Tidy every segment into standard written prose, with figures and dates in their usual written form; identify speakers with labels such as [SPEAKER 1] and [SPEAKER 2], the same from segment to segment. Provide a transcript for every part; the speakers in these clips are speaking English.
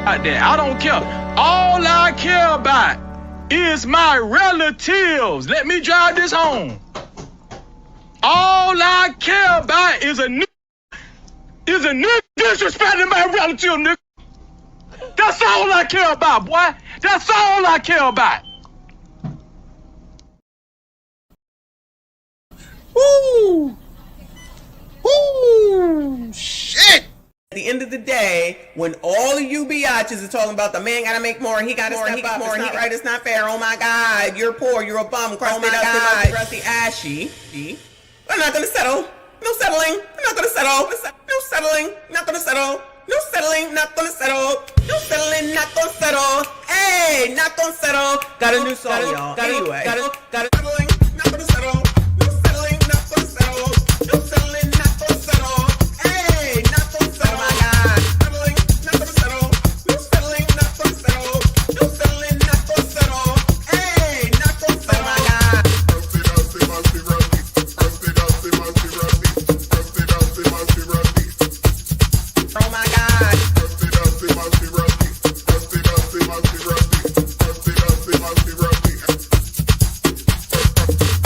[SPEAKER 1] that. I don't care. All I care about is my relatives. Let me drive this home. All I care about is a nigga disrespecting my relative, nigga. That's all I care about, boy. That's all I care about.
[SPEAKER 2] Woo! Woo! Shit! At the end of the day, when all of you biatches are talking about the man gotta make more, he gotta step up, it's not right, it's not fair, oh my God, you're poor, you're a bum, crusty, crusty, ashy. We're not gonna settle. No settling. We're not gonna settle. No settling. Not gonna settle. No settling. Not gonna settle. No settling. Not gonna settle. Hey, not gonna settle. Got a new song, y'all. Anyway, got it. Settling. Not gonna settle. No settling. Not gonna settle. No settling. Not gonna settle. Hey, not gonna settle. Oh my God. Settling. Not gonna settle. No settling. Not gonna settle. No settling. Not gonna settle. Hey, not gonna settle. Oh my God. Oh my God.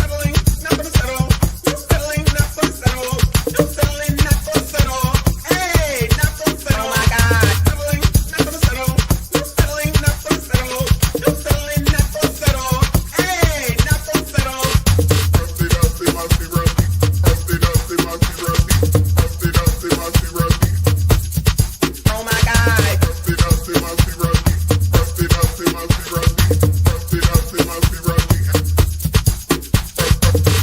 [SPEAKER 2] Settling, not gonna settle. No settling, not gonna settle. No settling, not gonna settle. Hey, not gonna settle. Oh my God. Settling, not gonna settle. No settling, not gonna settle. No settling, not gonna settle. Hey, not gonna settle. Oh my God.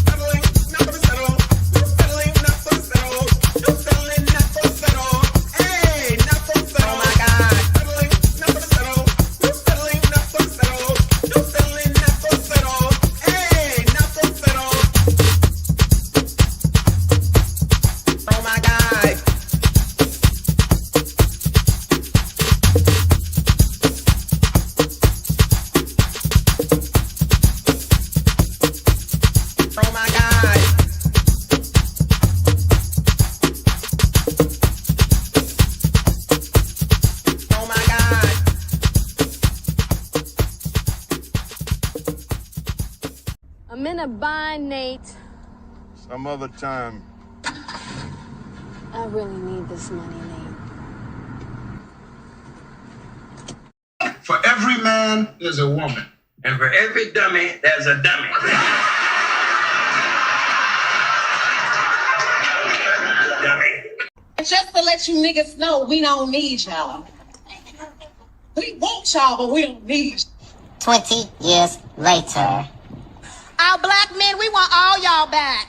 [SPEAKER 2] Settling, not gonna settle. No settling, not gonna settle. No settling, not gonna settle. Hey, not gonna settle. Oh my God. Settling, not gonna settle. No settling, not gonna settle. No settling, not gonna settle. Hey, not gonna settle. Oh my God. Oh my God. Oh my God.
[SPEAKER 3] I'm in a bind, Nate.
[SPEAKER 4] Some other time.
[SPEAKER 3] I really need this money, Nate.
[SPEAKER 5] For every man, there's a woman. And for every dummy, there's a dummy. Dummy.
[SPEAKER 6] Just to let you niggas know, we don't need y'all. We want y'all, but we don't need you.
[SPEAKER 7] 20 years later.
[SPEAKER 6] Our black men, we want all y'all back.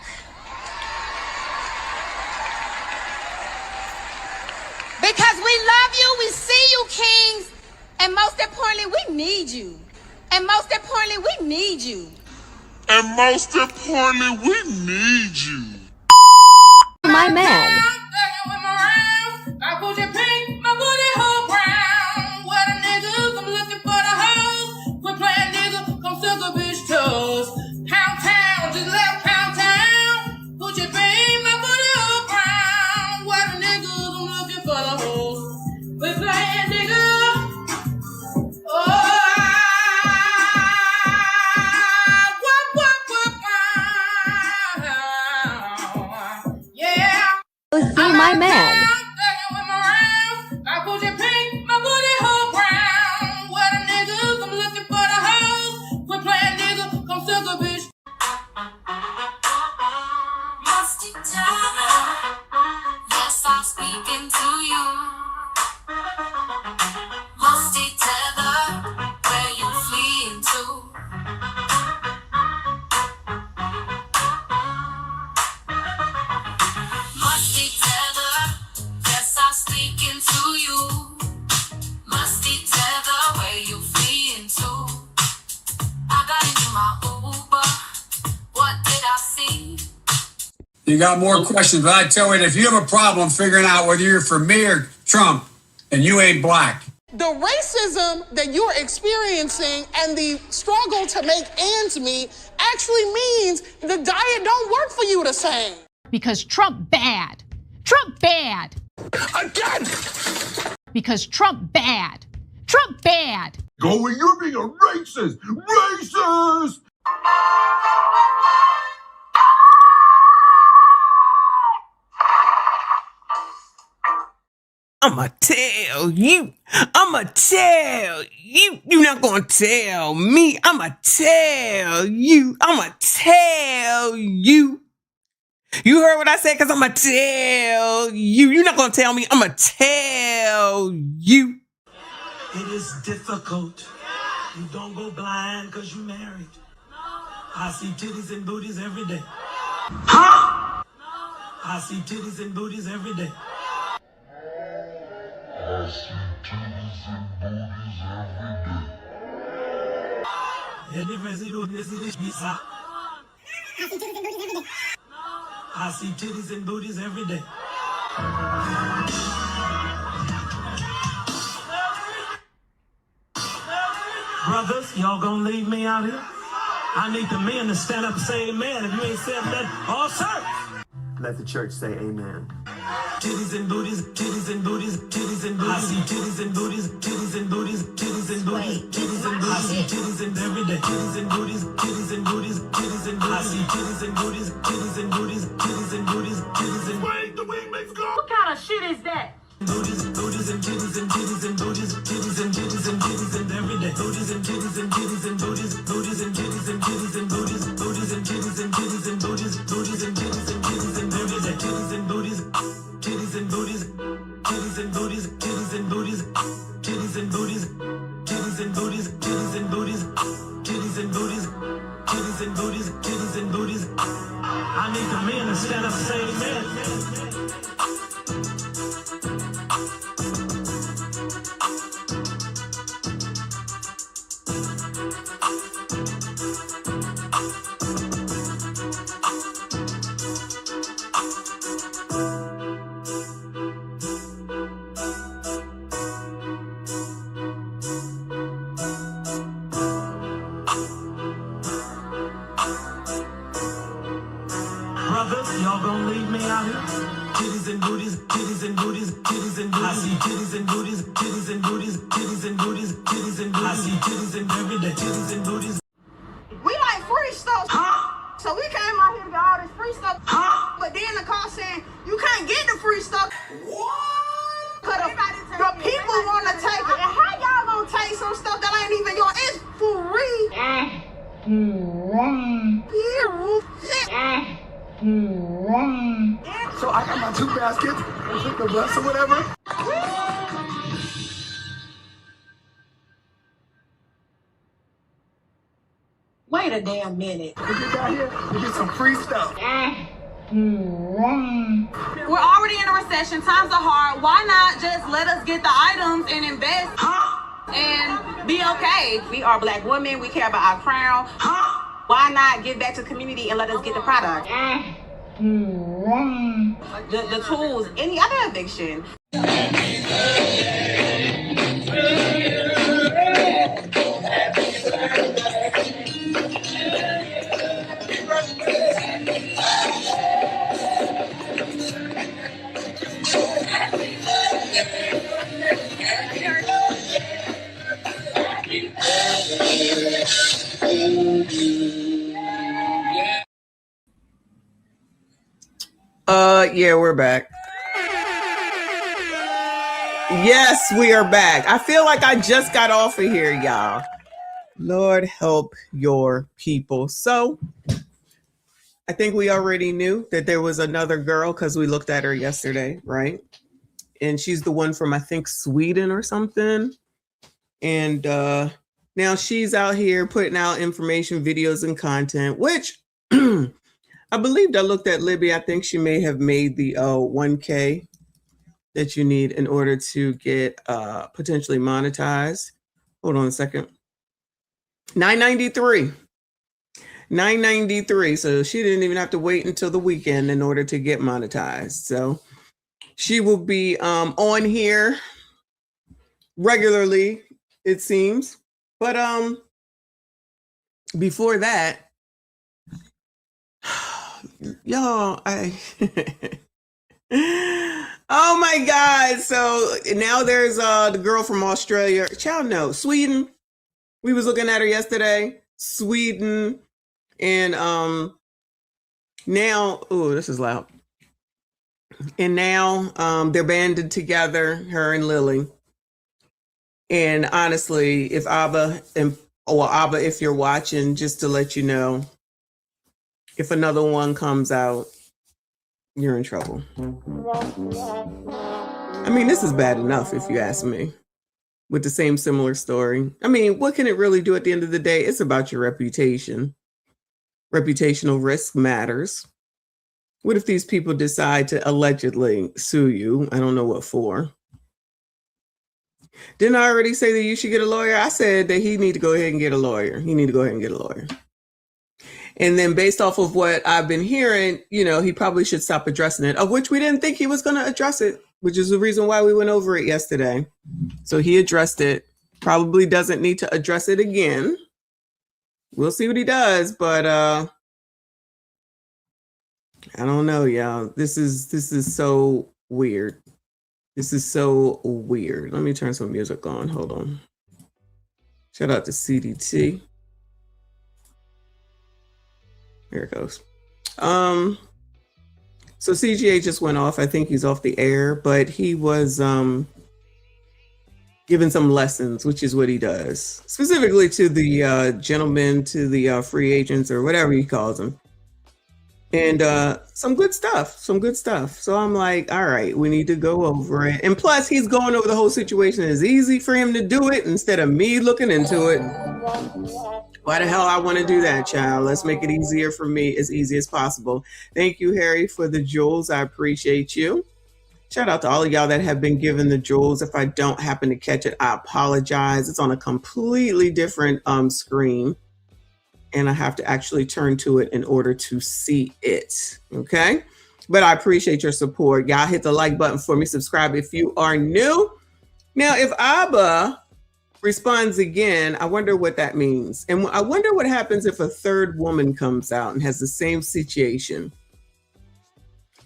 [SPEAKER 6] Because we love you, we see you, kings, and most importantly, we need you. And most importantly, we need you.
[SPEAKER 4] And most importantly, we need you.
[SPEAKER 3] My man.
[SPEAKER 6] My booty pink, my booty hole brown. What a niggas, I'm looking for the hoes. Quit playing nigga, come suck a bitch toes. Pound town, just left pound town. Booty pink, my booty hole brown. What a niggas, I'm looking for the hoes. Quit playing nigga.
[SPEAKER 3] See my man.
[SPEAKER 6] My booty pink, my booty hole brown. What a niggas, I'm looking for the hoes. Quit playing nigga, come suck a bitch.
[SPEAKER 8] Musty Tyler, yes, I'm speaking to you. Musty Tether, where you fleeing to? Musty Tether, yes, I'm speaking to you. Musty Tether, where you fleeing to? I got into my Uber, what did I see?
[SPEAKER 9] You got more questions, but I tell you, if you have a problem figuring out whether you're for me or Trump, and you ain't black.
[SPEAKER 10] The racism that you're experiencing and the struggle to make ends meet actually means the diet don't work for you the same.
[SPEAKER 11] Because Trump bad. Trump bad.
[SPEAKER 1] Again!
[SPEAKER 11] Because Trump bad. not bad.
[SPEAKER 4] Going, you're being a racist! Racist!
[SPEAKER 2] I'ma tell you. I'ma tell you. You're not gonna tell me. I'ma tell you. I'ma tell you. You heard what I said? Because I'ma tell you. You're not gonna tell me. I'ma tell you.
[SPEAKER 12] It is difficult. You don't go blind because you married. I see titties and booties every day. Huh? I see titties and booties every day.
[SPEAKER 4] I see titties and booties every day.
[SPEAKER 12] I see titties and booties every day. Brothers, y'all gonna leave me out here? I need the men to stand up and say amen. If you ain't said that, oh, sir. Let the church say amen. Titties and booties, titties and booties, titties and booties. I see titties and booties, titties and booties, titties and booties, titties and booties. I see titties and every day. Titties and booties, titties and booties, titties and booties. I see titties and booties, titties and booties, titties and booties, titties and
[SPEAKER 4] Wait, the wingmates go!
[SPEAKER 11] What kind of shit is that?
[SPEAKER 12] booties, booties and titties and titties and booties, titties and titties and titties and every day. Booties and titties and titties and booties, booties and titties and titties and booties, booties and titties and titties and booties, booties and titties and titties and every day. Titties and booties, titties and booties, titties and booties, titties and booties, titties and booties, titties and booties, titties and booties, titties and booties, titties and booties, titties and booties. I need the men to stand up and say amen. Brothers, y'all gonna leave me out here? Titties and booties, titties and booties, titties and booties. I see titties and booties, titties and booties, titties and booties, titties and booties. I see titties and every day, titties and booties.
[SPEAKER 13] We like free stuff.
[SPEAKER 12] Huh?
[SPEAKER 13] So we came out here to get all this free stuff.
[SPEAKER 12] Huh?
[SPEAKER 13] But then the car saying you can't get the free stuff.
[SPEAKER 12] What?
[SPEAKER 13] Cause the people want to take it. And how y'all gonna take some stuff that ain't even yours? It's free.
[SPEAKER 12] So I got my 2 baskets and took the bus or whatever.
[SPEAKER 13] Wait a damn minute.
[SPEAKER 12] We get down here, we get some free stuff.
[SPEAKER 13] We're already in a recession. Times are hard. Why not just let us get the items and invest and be okay? We are Black women. We care about our crown. Why not give back to the community and let us get the product? The tools, any other eviction.
[SPEAKER 2] Yeah, we're back. Yes, we are back. I feel like I just got off of here, y'all. Lord help your people. So I think we already knew that there was another girl because we looked at her yesterday, right? And she's the one from, I think, Sweden or something. And now she's out here putting out information, videos, and content, which I believed I looked at Libby. I think she may have made the 1K that you need in order to get potentially monetized. Hold on a second. 993. 993. So she didn't even have to wait until the weekend in order to get monetized. So she will be on here regularly, it seems. But before that, y'all, Oh my God. So now there's the girl from Australia. Child, no, Sweden. We was looking at her yesterday. Sweden. And now, oh, this is loud. And now they're banded together, her and Lily. And honestly, if Abba, if you're watching, just to let you know, if another one comes out, you're in trouble. I mean, this is bad enough, if you ask me, with the same similar story. I mean, what can it really do at the end of the day? It's about your reputation. Reputational risk matters. What if these people decide to allegedly sue you? I don't know what for. Didn't I already say that you should get a lawyer? I said that he need to go ahead and get a lawyer. He need to go ahead and get a lawyer. And then based off of what I've been hearing, you know, he probably should stop addressing it, of which we didn't think he was going to address it, which is the reason why we went over it yesterday. So he addressed it, probably doesn't need to address it again. We'll see what he does, but I don't know, y'all. This is so weird. This is so weird. Let me turn some music on. Hold on. Shout out to CDT. Here it goes. So CGA just went off. I think he's off the air, but he was giving some lessons, which is what he does, specifically to the gentlemen, to the free agents, or whatever he calls them. And some good stuff. So I'm like, all right, we need to go over it. And plus, he's going over the whole situation. It's easy for him to do it instead of me looking into it. Why the hell I want to do that, child? Let's make it easier for me, as easy as possible. Thank you, Harry, for the jewels. I appreciate you. Shout out to all of y'all that have been given the jewels. If I don't happen to catch it, I apologize. It's on a completely different screen. And I have to actually turn to it in order to see it. Okay. But I appreciate your support. Y'all hit the like button for me. Subscribe if you are new. Now, if Abba responds again, I wonder what that means. And I wonder what happens if a third woman comes out and has the same situation.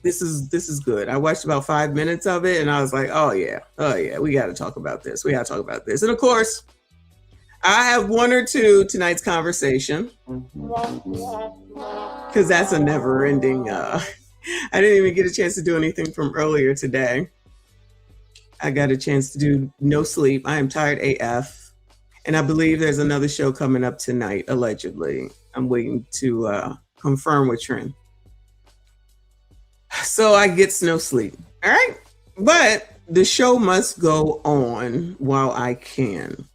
[SPEAKER 2] This is good. I watched about 5 minutes of it and I was like, oh yeah, we got to talk about this. And of course, I have one or two tonight's conversation because that's a never ending. I didn't even get a chance to do anything from earlier today. I got a chance to do no sleep. I am tired AF. And I believe there's another show coming up tonight, allegedly. I'm waiting to confirm with Trent. So I get no sleep. All right. But the show must go on while I can.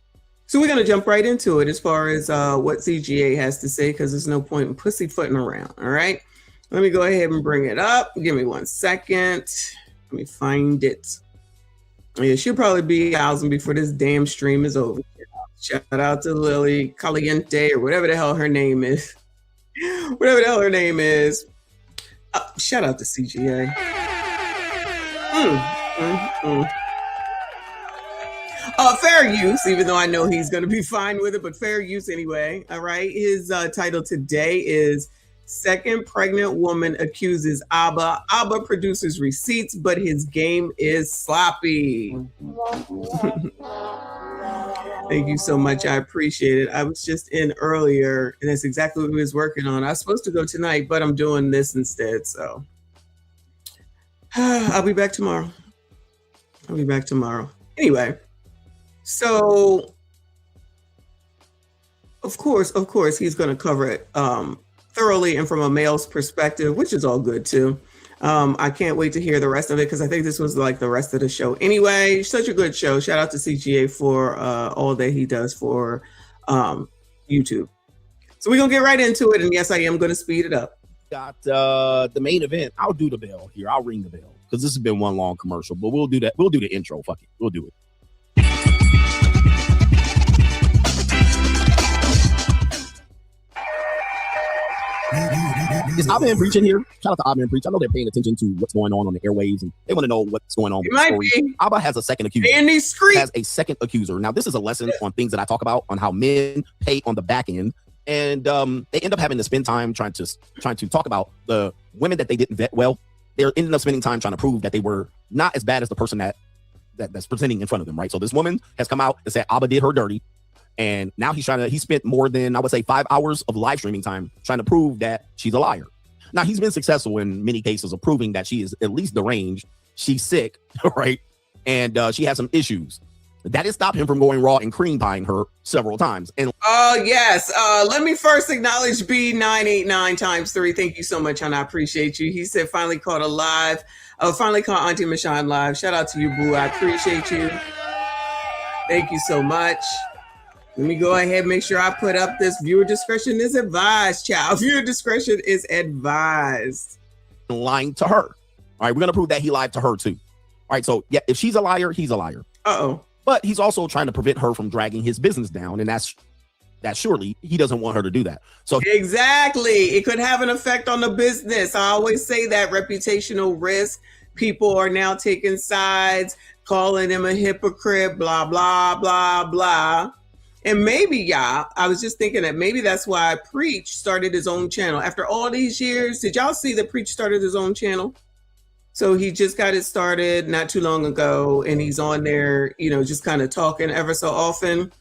[SPEAKER 2] So we're going to jump right into it as far as what CGA has to say, because there's no point in pussyfooting around. All right. Let me go ahead and bring it up. Give me 1 second. Let me find it. Yeah, she'll probably be 1,000 before this damn stream is over. Shout out to Lily Caliente or whatever the hell her name is. Shout out to CGA. Fair use, even though I know he's going to be fine with it, but fair use anyway. All right. His title today is Second Pregnant Woman Accuses Abba. Abba produces receipts, but his game is sloppy. Thank you so much. I appreciate it. I was just in earlier, and that's exactly what we was working on. I was supposed to go tonight, but I'm doing this instead. So I'll be back tomorrow. Anyway, so of course, he's going to cover it thoroughly and from a male's perspective, which is all good too. I can't wait to hear the rest of it because I think this was like the rest of the show. Anyway, such a good show. Shout out to CGA for all that he does for YouTube. So we're going to get right into it. And yes, I am going to speed it up.
[SPEAKER 14] Got the main event. I'll do the bell here. I'll ring the bell because this has been one long commercial, but we'll do that. We'll do the intro. Fuck it. We'll do it. Is Abba and Preach in here? Shout out to Abba and Preach. I know they're paying attention to what's going on the airwaves, and they want to know what's going on with the story. Abba has a second accuser. Has a second accuser. Now, this is a lesson on things that I talk about on how men pay on the back end, and they end up having to spend time trying to talk about the women that they didn't vet well, they're ending up spending time trying to prove that they were not as bad as the person that's presenting in front of them, right? So this woman has come out and said Abba did her dirty. And now he spent more than, I would say, 5 hours of live streaming time trying to prove that she's a liar. Now, he's been successful in many cases of proving that she is at least deranged. She's sick, right? And she has some issues. That has stopped him from going raw and cream pieing her several times. And
[SPEAKER 2] yes. Let me first acknowledge B989 times 3. Thank you so much, and I appreciate you. He said, finally caught Auntie Michonne live. Shout out to you, boo. I appreciate you. Thank you so much. Let me go ahead and make sure I put up this viewer discretion is advised, child. Viewer discretion is advised.
[SPEAKER 14] Lying to her. All right, we're going to prove that he lied to her too. All right, so yeah, if she's a liar, he's a liar.
[SPEAKER 2] Uh-oh.
[SPEAKER 14] But he's also trying to prevent her from dragging his business down, and that's surely he doesn't want her to do that. So
[SPEAKER 2] exactly, it could have an effect on the business. I always say that reputational risk. People are now taking sides, calling him a hypocrite, blah, blah, blah, blah. And maybe, y'all, I was just thinking that maybe that's why Preach started his own channel. After all these years, did y'all see that Preach started his own channel? So he just got it started not too long ago, and he's on there, just kind of talking ever so often.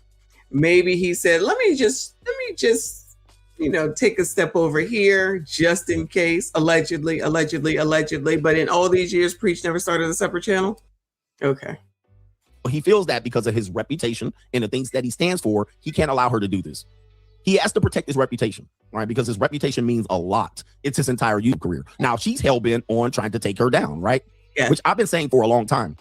[SPEAKER 2] Maybe he said, let me just, take a step over here just in case, allegedly. But in all these years, Preach never started a separate channel. Okay.
[SPEAKER 14] He feels that because of his reputation and the things that he stands for, he can't allow her to do this. He has to protect his reputation, right? Because his reputation means a lot. It's his entire youth career. Now, she's hell-bent on trying to take her down, right?
[SPEAKER 2] Yeah.
[SPEAKER 14] Which I've been saying for a long time.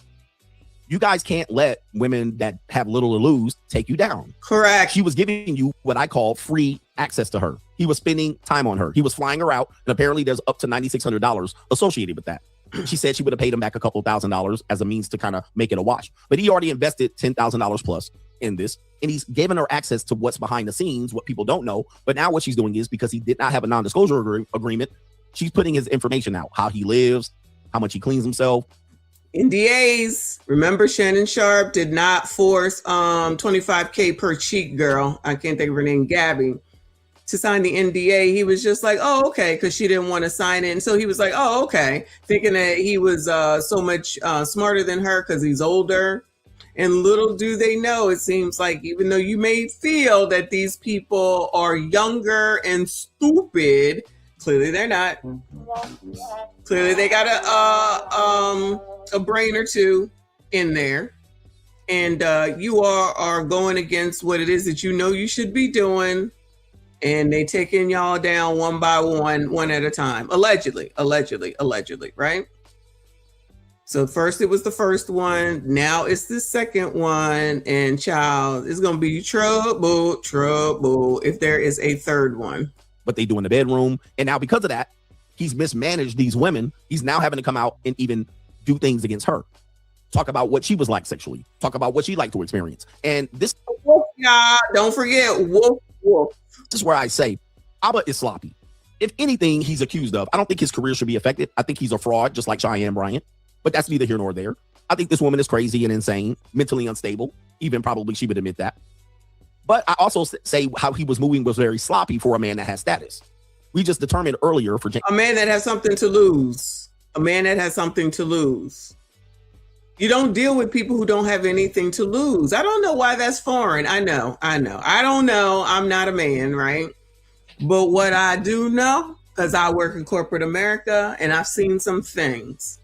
[SPEAKER 14] You guys can't let women that have little to lose take you down.
[SPEAKER 2] Correct.
[SPEAKER 14] He was giving you what I call free access to her. He was spending time on her. He was flying her out, and apparently there's up to $9,600 associated with that. She said she would have paid him back a couple $1,000s as a means to kind of make it a wash. But he already invested $10,000 plus in this, and he's given her access to what's behind the scenes, what people don't know. But now what she's doing is, because he did not have a non-disclosure agreement, she's putting his information out, how he lives, how much he cleans himself.
[SPEAKER 2] NDAs. Remember, Shannon Sharp did not force $25K per cheek girl. I can't think of her name, Gabby, to sign the NDA. He was just like, oh, okay, because she didn't want to sign it. And so he was like, oh, okay, thinking that he was so much smarter than her because he's older. And little do they know, it seems like even though you may feel that these people are younger and stupid, clearly they're not. Clearly they got a brain or two in there. And you are going against what it is that you know you should be doing. And they taking y'all down one by one at a time. Allegedly, right? So first it was the first one. Now it's the second one. And child, it's going to be trouble if there is a third one.
[SPEAKER 14] What they do in the bedroom. And now because of that, he's mismanaged these women. He's now having to come out and even do things against her. Talk about what she was like sexually. Talk about what she liked to experience. And this...
[SPEAKER 2] Don't forget, woof.
[SPEAKER 14] This is where I say, Abba is sloppy. If anything he's accused of, I don't think his career should be affected. I think he's a fraud, just like Cheyenne Bryant. But that's neither here nor there. I think this woman is crazy and insane, mentally unstable. Even probably she would admit that. But I also say how he was moving was very sloppy for a man that has status. We just determined earlier for
[SPEAKER 2] a man that has something to lose. A man that has something to lose. You don't deal with people who don't have anything to lose. I don't know why that's foreign. I know. I don't know. I'm not a man, right? But what I do know, because I work in corporate America and I've seen some things,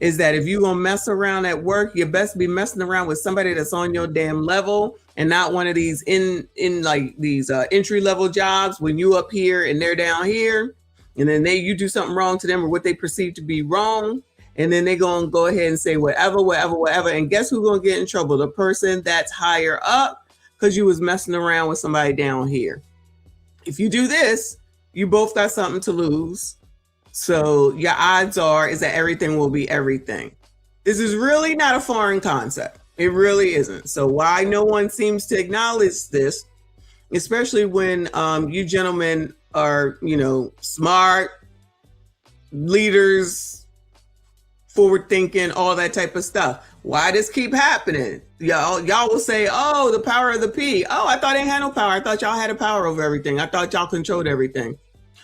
[SPEAKER 2] is that if you're going to mess around at work, you best be messing around with somebody that's on your damn level and not one of these in like these entry level jobs when you up here and they're down here. And then you do something wrong to them or what they perceive to be wrong. And then they're going to go ahead and say whatever. And guess who's going to get in trouble? The person that's higher up because you was messing around with somebody down here. If you do this, you both got something to lose. So your odds are is that everything will be everything. This is really not a foreign concept. It really isn't. So why no one seems to acknowledge this, especially when you gentlemen are, smart leaders, forward thinking, all that type of stuff. Why this keep happening? Y'all will say, oh, the power of the P. Oh, I thought I ain't had no power. I thought y'all had a power over everything. I thought y'all controlled everything.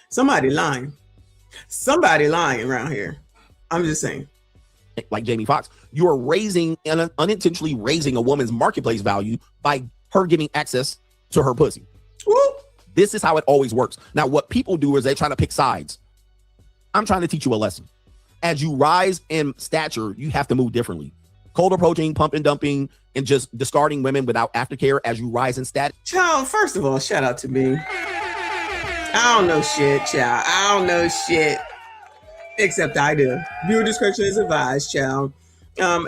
[SPEAKER 2] Somebody lying around here. I'm just saying.
[SPEAKER 14] Like Jamie Foxx, you are unintentionally raising a woman's marketplace value by her getting access to her pussy.
[SPEAKER 2] Woo.
[SPEAKER 14] This is how it always works. Now, what people do is they try to pick sides. I'm trying to teach you a lesson. As you rise in stature, you have to move differently. Cold approaching, pump and dumping, and just discarding women without aftercare as you rise in stature.
[SPEAKER 2] Child, first of all, shout out to me. I don't know shit, child. I don't know shit. Except I do. Viewer discretion is advised, child.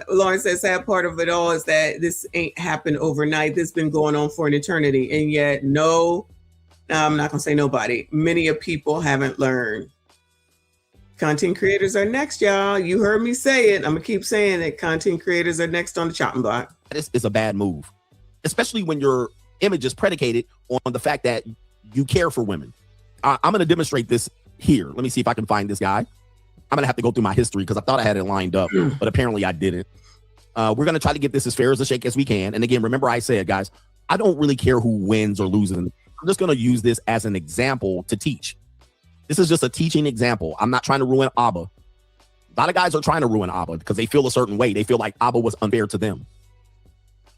[SPEAKER 2] Lauren says, sad part of it all is that this ain't happened overnight. This been going on for an eternity. And yet, no, I'm not going to say nobody. Many of people haven't learned. Content creators are next, y'all. You heard me say it. I'm going to keep saying it. Content creators are next on the chopping block.
[SPEAKER 14] This is a bad move, especially when your image is predicated on the fact that you care for women. I'm going to demonstrate this here. Let me see if I can find this guy. I'm going to have to go through my history because I thought I had it lined up, but apparently I didn't. We're going to try to get this as fair as a shake as we can. And again, remember I said, guys, I don't really care who wins or loses. I'm just going to use this as an example to teach. This is just a teaching example. I'm not trying to ruin Abba. A lot of guys are trying to ruin Abba because they feel a certain way. They feel like Abba was unfair to them.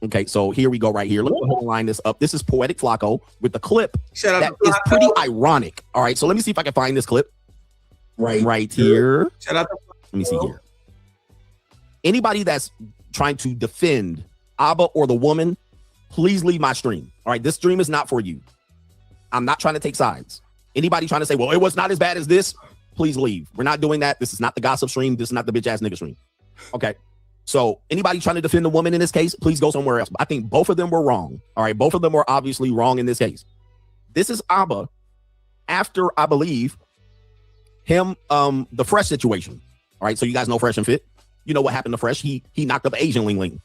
[SPEAKER 14] Okay, so here we go right here. Let me line this up. This is Poetic Flacco with the clip that is pretty ironic. All right, so let me see if I can find this clip. Right here.
[SPEAKER 2] Shout out to
[SPEAKER 14] Let me see here. Anybody that's trying to defend Abba or the woman, please leave my stream. All right, this stream is not for you. I'm not trying to take sides. Anybody trying to say, well, it was not as bad as this, please leave. We're not doing that. This is not the gossip stream. This is not the bitch ass nigga stream. Okay. So anybody trying to defend the woman in this case, please go somewhere else. I think both of them were wrong. All right. Both of them were obviously wrong in this case. This is Abba after, I believe, him, the Fresh situation. All right. So you guys know Fresh and Fit. You know what happened to Fresh? He knocked up an Asian Ling Ling.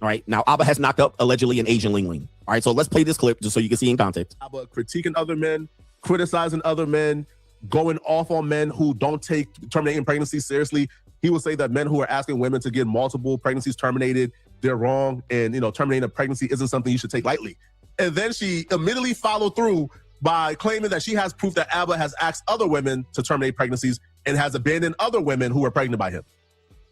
[SPEAKER 14] All right. Now Abba has knocked up allegedly an Asian Ling Ling. All right. So let's play this clip just so you can see in context.
[SPEAKER 15] Abba critiquing other men, criticizing other men, going off on men who don't take terminating pregnancies seriously. He will say that men who are asking women to get multiple pregnancies terminated, they're wrong. And, terminating a pregnancy isn't something you should take lightly. And then she immediately followed through by claiming that she has proof that Abba has asked other women to terminate pregnancies and has abandoned other women who are pregnant by him.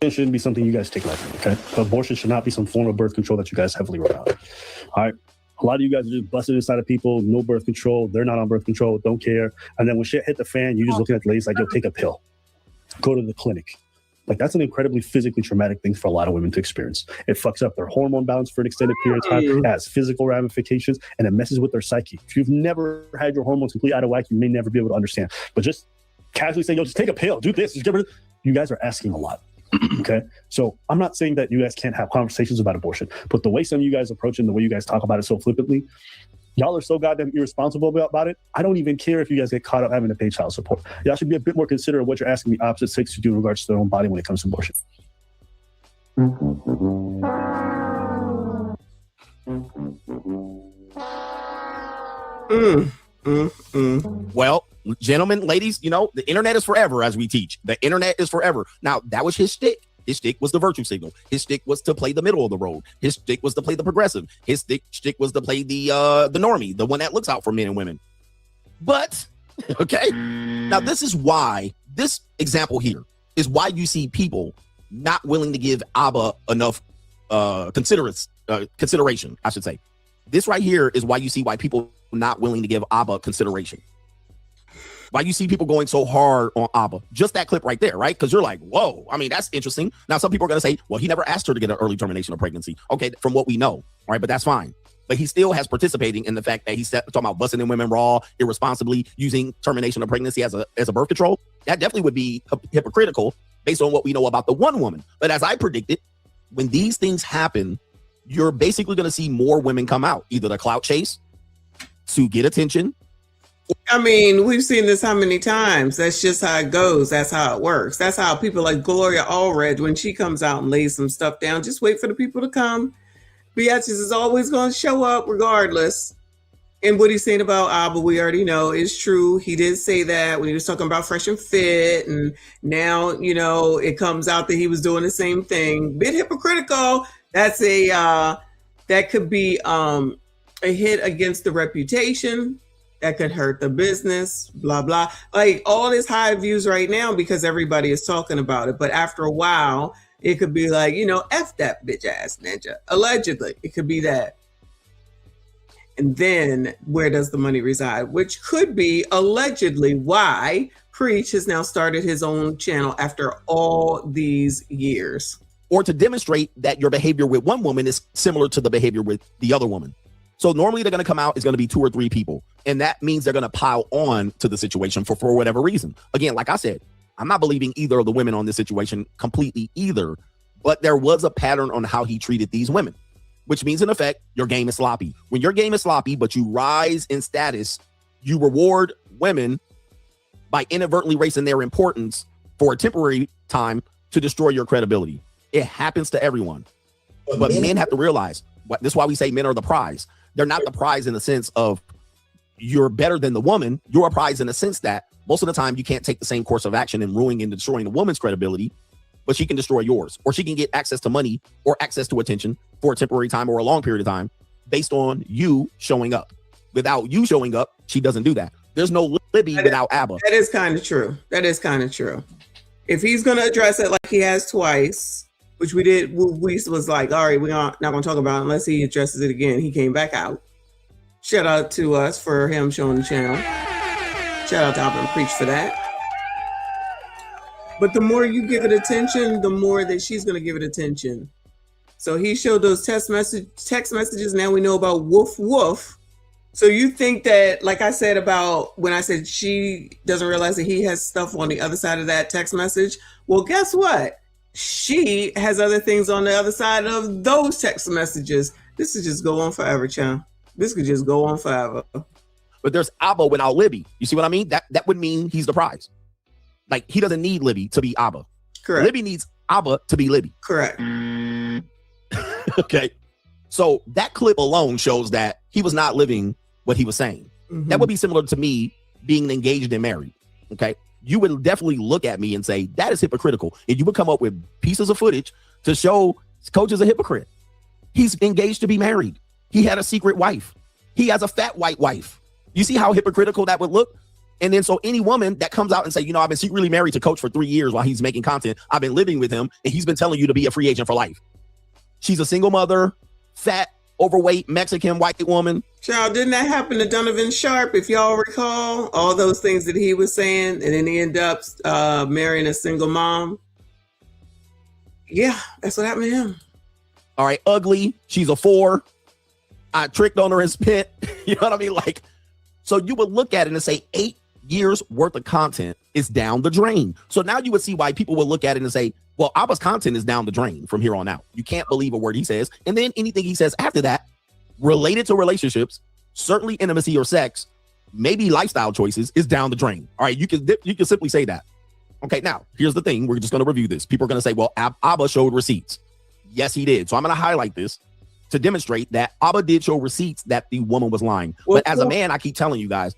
[SPEAKER 16] It shouldn't be something you guys take lightly, okay? Abortion should not be some form of birth control that you guys heavily rely on. All right? A lot of you guys are just busting inside of people, no birth control, they're not on birth control, don't care. And then when shit hit the fan, you're just looking at the ladies like, yo, take a pill. Go to the clinic. Like, that's an incredibly physically traumatic thing for a lot of women to experience. It fucks up their hormone balance for an extended period of time. It has physical ramifications, and it messes with their psyche. If you've never had your hormones completely out of whack, you may never be able to understand. But just casually saying, yo, just take a pill, do this, just get rid of it. You guys are asking a lot. Okay, so I'm not saying that you guys can't have conversations about abortion, but the way some of you guys approach it and the way you guys talk about it so flippantly, y'all are so goddamn irresponsible about it. I don't even care if you guys get caught up having to pay child support. Y'all should be a bit more considerate of what you're asking the opposite sex to do in regards to their own body when it comes to abortion.
[SPEAKER 14] Well, gentlemen, ladies, the internet is forever, as we teach. The internet is forever. Now, that was his shtick. His shtick was the virtue signal. His shtick was to play the middle of the road. His shtick was to play the progressive. His shtick was to play the normie, the one that looks out for men and women. But, okay, now this is why, this example here is why you see people not willing to give Abba enough consideration, I should say. This right here is why you see why people not willing to give Abba consideration. Why you see people going so hard on Abba. Just that clip right there, right? Because you're like, whoa, I mean, that's interesting. Now, some people are going to say, well, he never asked her to get an early termination of pregnancy. Okay, from what we know, all right, but that's fine. But he still has participating in the fact that he's talking about busting in women raw, irresponsibly, using termination of pregnancy as a birth control. That definitely would be hypocritical based on what we know about the one woman. But as I predicted, when these things happen, you're basically going to see more women come out, either the clout chase to get attention.
[SPEAKER 2] I mean, we've seen this how many times? That's just how it goes. That's how it works. That's how people like Gloria Allred, when she comes out and lays some stuff down, just wait for the people to come. Beatrice is always going to show up regardless. And what he's saying about Abba, we already know is true. He did say that when he was talking about Fresh and Fit. And now, it comes out that he was doing the same thing. Bit hypocritical. That's that could be a hit against the reputation that could hurt the business, blah, blah. Like all this high views right now because everybody is talking about it. But after a while, it could be like, you know, F that bitch ass ninja. Allegedly, it could be that. And then where does the money reside? Which could be allegedly why Preach has now started his own channel after all these years.
[SPEAKER 14] Or to demonstrate that your behavior with one woman is similar to the behavior with the other woman. So normally they're going to come out, it's going to be 2 or 3 people. And that means they're going to pile on to the situation for whatever reason. Again, like I said, I'm not believing either of the women on this situation completely either. But there was a pattern on how he treated these women, which means in effect, your game is sloppy. When your game is sloppy, but you rise in status, you reward women by inadvertently raising their importance for a temporary time to destroy your credibility. It happens to everyone. But men have to realize, this is why we say men are the prize. They're not the prize in the sense of you're better than the woman. You're a prize in the sense that most of the time you can't take the same course of action in ruining and destroying the woman's credibility, but she can destroy yours, or she can get access to money or access to attention for a temporary time or a long period of time based on you showing up. Without you showing up, she doesn't do that. There's no Libby without Abba.
[SPEAKER 2] That is kind of true. That is kind of true. If he's going to address it like he has twice, which we did, we was like, all right, we're not going to talk about it unless he addresses it again. He came back out. Shout out to us for him showing the channel. Shout out to Alvin Preach for that. But the more you give it attention, the more that she's going to give it attention. So he showed those text messages. Now we know about woof woof. So you think that, like I said about when I said she doesn't realize that he has stuff on the other side of that text message. Well, guess what? She has other things on the other side of those text messages. This could just go on forever, Chum. This could just go on forever.
[SPEAKER 14] But there's Abba without Libby. You see what I mean? That would mean he's the prize. Like, he doesn't need Libby to be Abba.
[SPEAKER 2] Correct.
[SPEAKER 14] Libby needs Abba to be Libby.
[SPEAKER 2] Correct.
[SPEAKER 14] Okay. So that clip alone shows that he was not living what he was saying. Mm-hmm. That would be similar to me being engaged and married. Okay. You would definitely look at me and say, that is hypocritical. And you would come up with pieces of footage to show Coach is a hypocrite. He's engaged to be married. He had a secret wife. He has a fat white wife. You see how hypocritical that would look? And then so any woman that comes out and say, you know, I've been secretly married to Coach for 3 years while he's making content. I've been living with him and he's been telling you to be a free agent for life. She's a single mother, fat, overweight, Mexican white woman.
[SPEAKER 2] Child, didn't that happen to Donovan Sharp, if y'all recall? All those things that he was saying, and then he ended up marrying a single mom. Yeah, that's what happened to him.
[SPEAKER 14] All right, ugly. She's a 4. I tricked on her and spent. You know what I mean? Like, so you would look at it and say 8 years worth of content is down the drain. So now you would see why people would look at it and say, well, Abba's content is down the drain from here on out. You can't believe a word he says. And then anything he says after that, related to relationships, certainly intimacy or sex, maybe lifestyle choices, is down the drain. All right, you can simply say that. Okay, now, here's the thing. We're just going to review this. People are going to say, well, Abba showed receipts. Yes, he did. So I'm going to highlight this to demonstrate that Abba did show receipts that the woman was lying. But as a man, I keep telling you guys,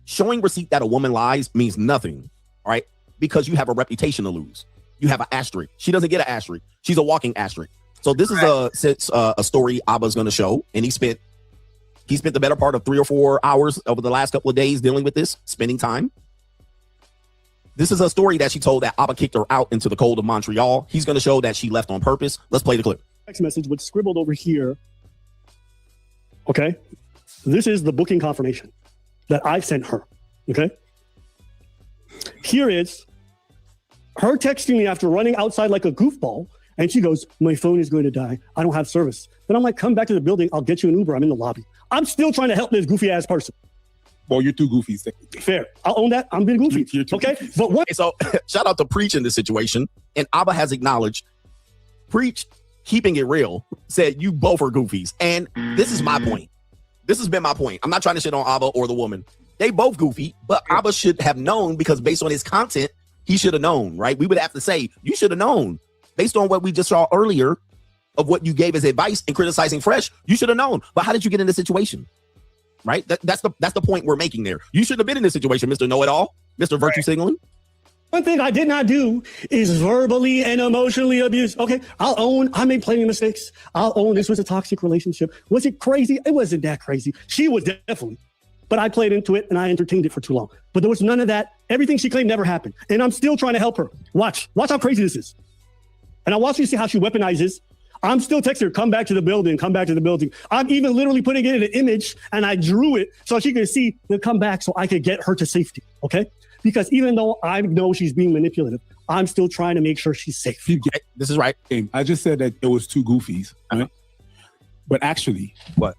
[SPEAKER 14] showing receipt that a woman lies means nothing, all right? Because you have a reputation to lose. You have an asterisk. She doesn't get an asterisk. She's a walking asterisk. So this is a story Abba's going to show, and he spent the better part of 3 or 4 hours over the last couple of days dealing with this, spending time. This is a story that she told that Abba kicked her out into the cold of Montreal. He's going to show that she left on purpose. Let's play the clip.
[SPEAKER 16] Text message was scribbled over here. Okay. This is the booking confirmation that I sent her. Okay. Here is her texting me after running outside like a goofball. And she goes, my phone is going to die. I don't have service. Then I'm like, come back to the building. I'll get you an Uber. I'm in the lobby. I'm still trying to help this goofy ass person.
[SPEAKER 15] Well, you're too goofy.
[SPEAKER 16] Fair. I'll own that. I'm being goofy. Okay.
[SPEAKER 15] Goofy.
[SPEAKER 16] But what?
[SPEAKER 14] So shout out to Preach in this situation. And Abba has acknowledged Preach, keeping it real, said you both are goofies. And this is my point. This has been my point. I'm not trying to shit on Abba or the woman. They both goofy, but Abba should have known, because based on his content, he should have known, right? We would have to say, you should have known. Based on what we just saw earlier of what you gave as advice in criticizing Fresh, you should have known. But how did you get in this situation? Right? That's the point we're making there. You shouldn't have been in this situation, Mr. Know-It-All, Mr. Virtue Signaling.
[SPEAKER 16] One thing I did not do is verbally and emotionally abuse. Okay, I'll own I made plenty of mistakes. I'll own this was a toxic relationship. Was it crazy? It wasn't that crazy. She was definitely. but I played into it and I entertained it for too long. But there was none of that. Everything she claimed never happened. And I'm still trying to help her. Watch how crazy this is. And I want you to see how she weaponizes. I'm still texting her, come back to the building, come back to the building. I'm even literally putting it in an image and I drew it so she could see the come back so I could get her to safety, okay? Because even though I know she's being manipulative, I'm still trying to make sure she's safe.
[SPEAKER 14] This is right.
[SPEAKER 17] I just said that it was two goofies, right? But actually,
[SPEAKER 14] what?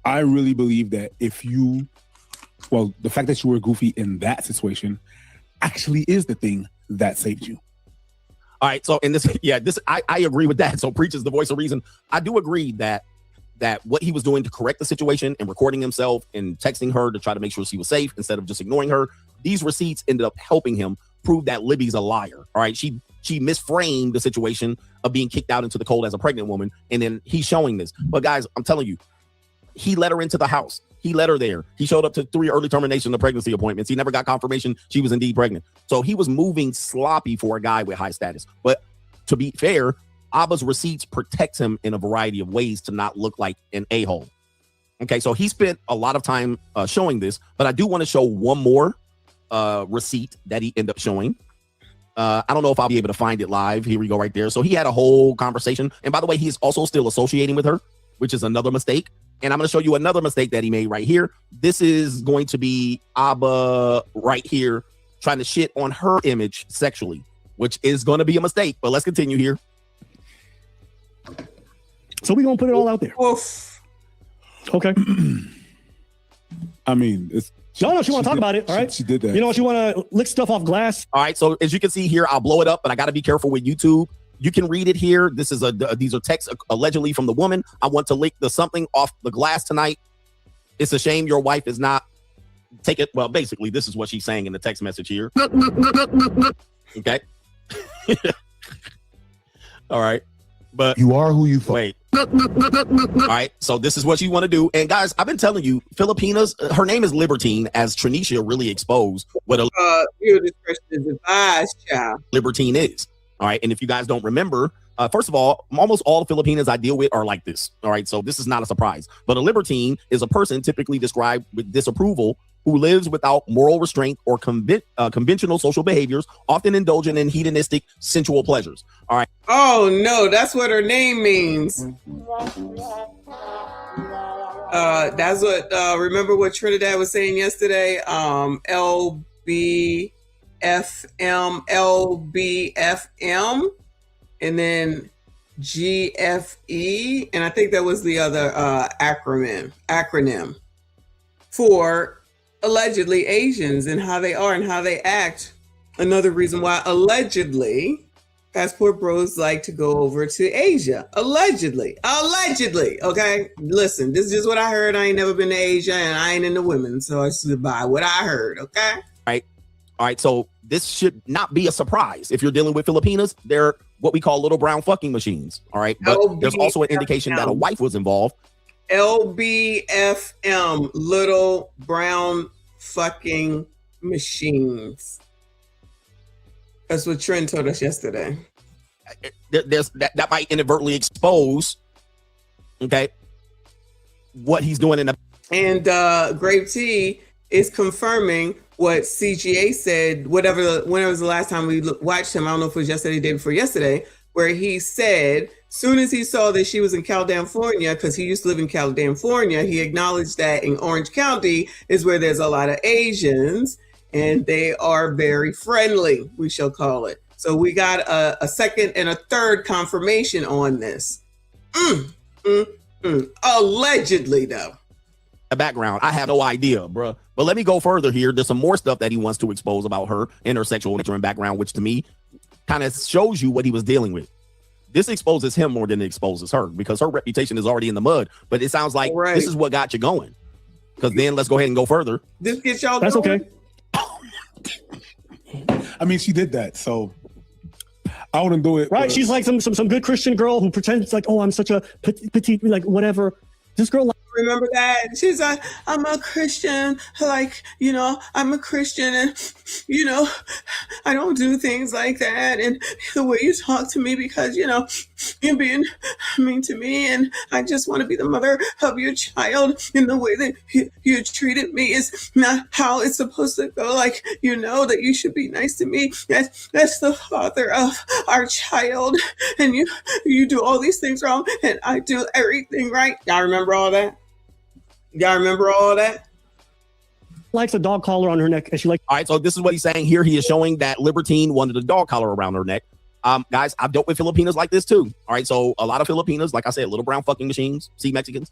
[SPEAKER 17] I really believe that the fact that you were goofy in that situation actually is the thing that saved you.
[SPEAKER 14] All right, so in this, I agree with that. So Preach is the voice of reason. I do agree that what he was doing to correct the situation and recording himself and texting her to try to make sure she was safe instead of just ignoring her, these receipts ended up helping him prove that Libby's a liar. All right, she misframed the situation of being kicked out into the cold as a pregnant woman, and then he's showing this. But guys, I'm telling you, he let her into the house. He let her there. He showed up to 3 early termination of pregnancy appointments. He never got confirmation she was indeed pregnant. So he was moving sloppy for a guy with high status. But to be fair, Abba's receipts protects him in a variety of ways to not look like an a-hole. Okay, so he spent a lot of time showing this, but I do want to show one more receipt that he ended up showing. I don't know if I'll be able to find it live. Here we go right there. So he had a whole conversation. And by the way, he's also still associating with her, which is another mistake. And I'm going to show you another mistake that he made right here. This is going to be Abba right here trying to shit on her image sexually, which is going to be a mistake. But let's continue here.
[SPEAKER 16] So we're going to put it all out there.
[SPEAKER 2] Oof.
[SPEAKER 16] Okay.
[SPEAKER 17] I mean, it's...
[SPEAKER 16] No, she want to talk about it, all right?
[SPEAKER 17] She did that.
[SPEAKER 16] You know, she want to lick stuff off glass.
[SPEAKER 14] All right, so as you can see here, I'll blow it up, but I got to be careful with YouTube. You can read it here. This is these are texts allegedly from the woman. I want to lick the something off the glass tonight. It's a shame your wife is not take it. Well, basically, this is what she's saying in the text message here. Okay. All right. But
[SPEAKER 17] you are who you fuck.
[SPEAKER 14] Wait. All right. So this is what you want to do. And guys, I've been telling you, Filipinas, her name is Libertine, as Trinisha really exposed what a
[SPEAKER 2] your discretion is advised, child.
[SPEAKER 14] Libertine is. All right. And if you guys don't remember, first of all, almost all Filipinas I deal with are like this. All right. So this is not a surprise. But a libertine is a person typically described with disapproval who lives without moral restraint or conventional social behaviors, often indulging in hedonistic sensual pleasures. All right.
[SPEAKER 2] Oh, no. That's what her name means. That's what, remember what Trinidad was saying yesterday? LBFM, and then GFE, and I think that was the other acronym for allegedly Asians and how they are and how they act. Another reason why allegedly passport bros like to go over to Asia. Allegedly. Okay, listen, this is just what I heard. I ain't never been to Asia and I ain't into women, so I stood by what I heard. Okay.
[SPEAKER 14] All right, so this should not be a surprise. If you're dealing with Filipinas, they're what we call little brown fucking machines. All right, but there's also an indication that a wife was involved.
[SPEAKER 2] LBFM, little brown fucking machines. That's what Trent told us yesterday.
[SPEAKER 14] There's that might inadvertently expose, okay, what he's doing in the.
[SPEAKER 2] And Grave T is confirming what CGA said, whenever was the last time we watched him, I don't know if it was yesterday, the day before yesterday, where he said, soon as he saw that she was in California, because he used to live in California, he acknowledged that in Orange County is where there's a lot of Asians, and they are very friendly, we shall call it. So we got a second and a third confirmation on this. Allegedly, though.
[SPEAKER 14] Background, I have no idea, bro. But let me go further here. There's some more stuff that he wants to expose about her and her sexual nature and background, which to me kind of shows you what he was dealing with. This exposes him more than it exposes her, because her reputation is already in the mud. But it sounds like this is what got you going. Because then let's go ahead and go further.
[SPEAKER 2] This gets y'all
[SPEAKER 16] That's
[SPEAKER 2] going.
[SPEAKER 16] Okay.
[SPEAKER 17] I mean, she did that, so I wouldn't do it.
[SPEAKER 16] Right? She's like some good Christian girl who pretends like, oh, I'm such a petite, like whatever. This girl
[SPEAKER 2] Remember that? She's like, I'm a Christian. Like, I'm a Christian and, I don't do things like that. And the way you talk to me because, you're being mean to me and I just want to be the mother of your child. And the way that you treated me is not how it's supposed to go. Like, that you should be nice to me. That's the father of our child. And you do all these things wrong and I do everything right. Y'all remember all that? Y'all remember all that?
[SPEAKER 16] Likes a dog collar on her neck, and she like.
[SPEAKER 14] All right, so this is what he's saying here. He is showing that Libertine wanted a dog collar around her neck. Guys, I've dealt with Filipinas like this too. All right, so a lot of Filipinas, like I said, little brown fucking machines, see Mexicans,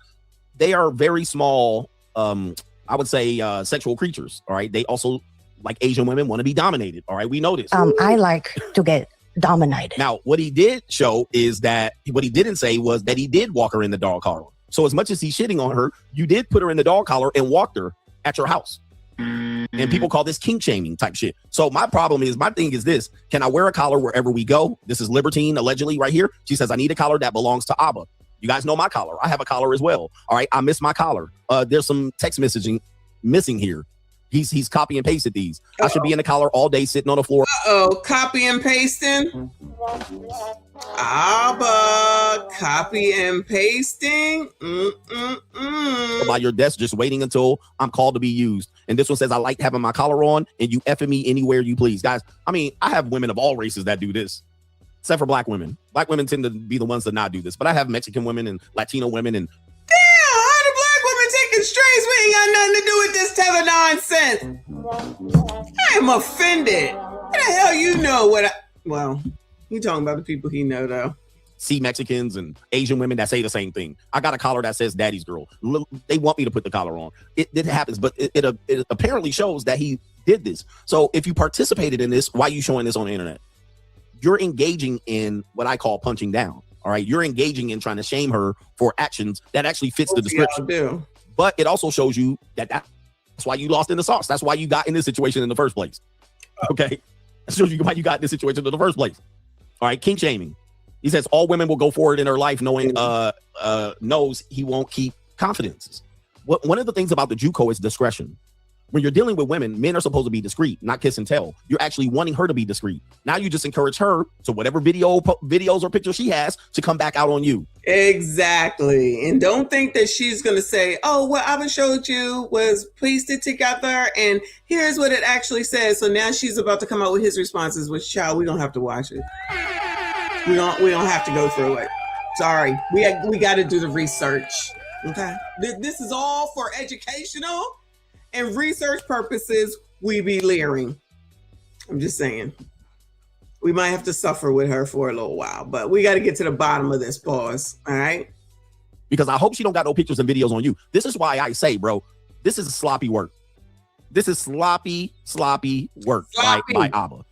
[SPEAKER 14] they are very small. I would say sexual creatures. All right, they also, like Asian women, want to be dominated. All right, we know this.
[SPEAKER 18] I like to get dominated.
[SPEAKER 14] Now, what he did show is that what he didn't say was that he did walk her in the dog collar. So as much as he's shitting on her, you did put her in the dog collar and walked her at your house. And people call this kink shaming type shit. So my thing is this: can I wear a collar wherever we go? This is Libertine, allegedly, right here. She says, I need a collar that belongs to Abba. You guys know my collar. I have a collar as well. All right, I miss my collar. There's some text messaging missing here. He's copy and pasted these. I should be in the collar all day sitting on the floor.
[SPEAKER 2] Copy and pasting. Abba, copy and pasting.
[SPEAKER 14] By your desk, just waiting until I'm called to be used. And this one says, I like having my collar on and you effing me anywhere you please. Guys, I mean, I have women of all races that do this, except for black women. Black women tend to be the ones that not do this, but I have Mexican women and Latino women and
[SPEAKER 2] strays, we ain't got nothing to do with this tether nonsense. I am offended. What the hell you know what well, you talking about the people he know though.
[SPEAKER 14] See Mexicans and Asian women that say the same thing. I got a collar that says daddy's girl. They want me to put the collar on. It happens, but it apparently shows that he did this. So if you participated in this, why are you showing this on the internet? You're engaging in what I call punching down. All right. You're engaging in trying to shame her for actions that actually fits the description. But it also shows you that's why you lost in the sauce. That's why you got in this situation in the first place. Okay. That shows you why you got in this situation in the first place. All right. Kink shaming. He says all women will go forward in her life knowing knows he won't keep confidences. One of the things about the JUCO is discretion. When you're dealing with women, men are supposed to be discreet, not kiss and tell. You're actually wanting her to be discreet. Now you just encourage her to whatever videos or pictures she has to come back out on you.
[SPEAKER 2] Exactly. And don't think that she's going to say, oh, what I showed you was pasted together and here's what it actually says. So now she's about to come out with his responses, which, child, we don't have to watch it. We don't have to go through it. Sorry. We got to do the research. Okay. This is all for educational and research purposes. We be leering. I'm just saying. We might have to suffer with her for a little while, but we got to get to the bottom of this. Pause. All right.
[SPEAKER 14] Because I hope she don't got no pictures and videos on you. This is why I say, bro, this is sloppy work. This is sloppy work by Abba.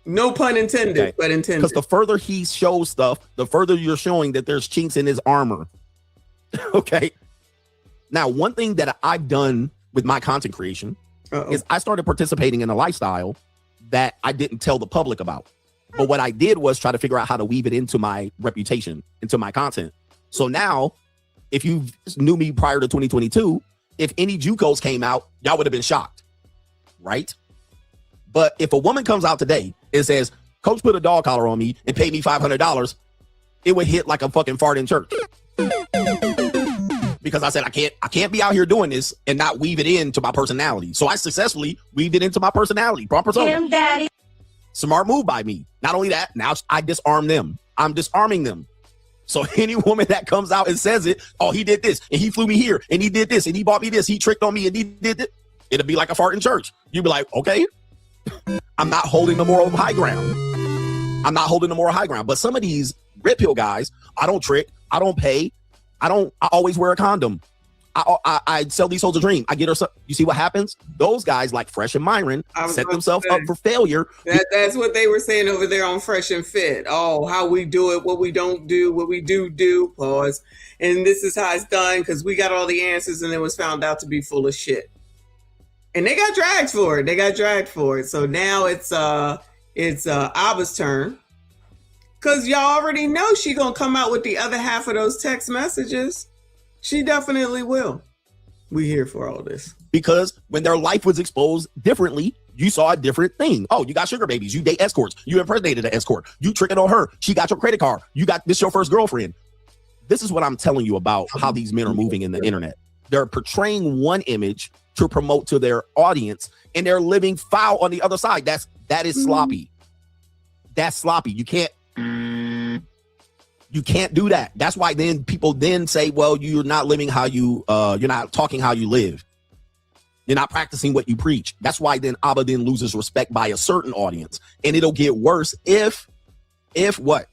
[SPEAKER 2] No pun intended, okay. But intended.
[SPEAKER 14] Because the further he shows stuff, the further you're showing that there's chinks in his armor. Okay. Now, one thing that I've done with my content creation is I started participating in a lifestyle that I didn't tell the public about. But what I did was try to figure out how to weave it into my reputation, into my content. So now, if you knew me prior to 2022, if any JUCOs came out, y'all would have been shocked, right? But if a woman comes out today and says, Coach put a dog collar on me and paid me $500, it would hit like a fucking fart in church. Because I said, I can't be out here doing this and not weave it into my personality. So I successfully weaved it into my personality. Proper persona. Daddy. Smart move by me. Not only that, now I disarm them. I'm disarming them. So any woman that comes out and says it, oh, he did this and he flew me here and he did this and he bought me this, he tricked on me and he did it. It'll be like a fart in church. You'll be like, okay, I'm not holding the moral high ground. I'm not holding the moral high ground. But some of these red pill guys, I don't trick, I don't pay. I always wear a condom. I sell these souls a dream. I get her. You see what happens? Those guys like Fresh and Myron set themselves up for failure.
[SPEAKER 2] That's what they were saying over there on Fresh and Fit. Oh, how we do it, what we don't do, what we do. Pause. And this is how it's done because we got all the answers and it was found out to be full of shit. And they got dragged for it. So now it's Abba's turn. Because y'all already know she gonna come out with the other half of those text messages. She definitely will. We here for all this.
[SPEAKER 14] Because when their life was exposed differently, you saw a different thing. Oh, you got sugar babies. You date escorts. You impersonated an escort. You tricking on her. She got your credit card. You got this your first girlfriend. This is what I'm telling you about how these men are moving in the internet. They're portraying one image to promote to their audience, and they're living foul on the other side. That is sloppy. That's sloppy. You can't do that. That's why then people then say, well, you're not living how you you're not talking how you live. You're not practicing what you preach. That's why then Abba then loses respect by a certain audience. And it'll get worse if what?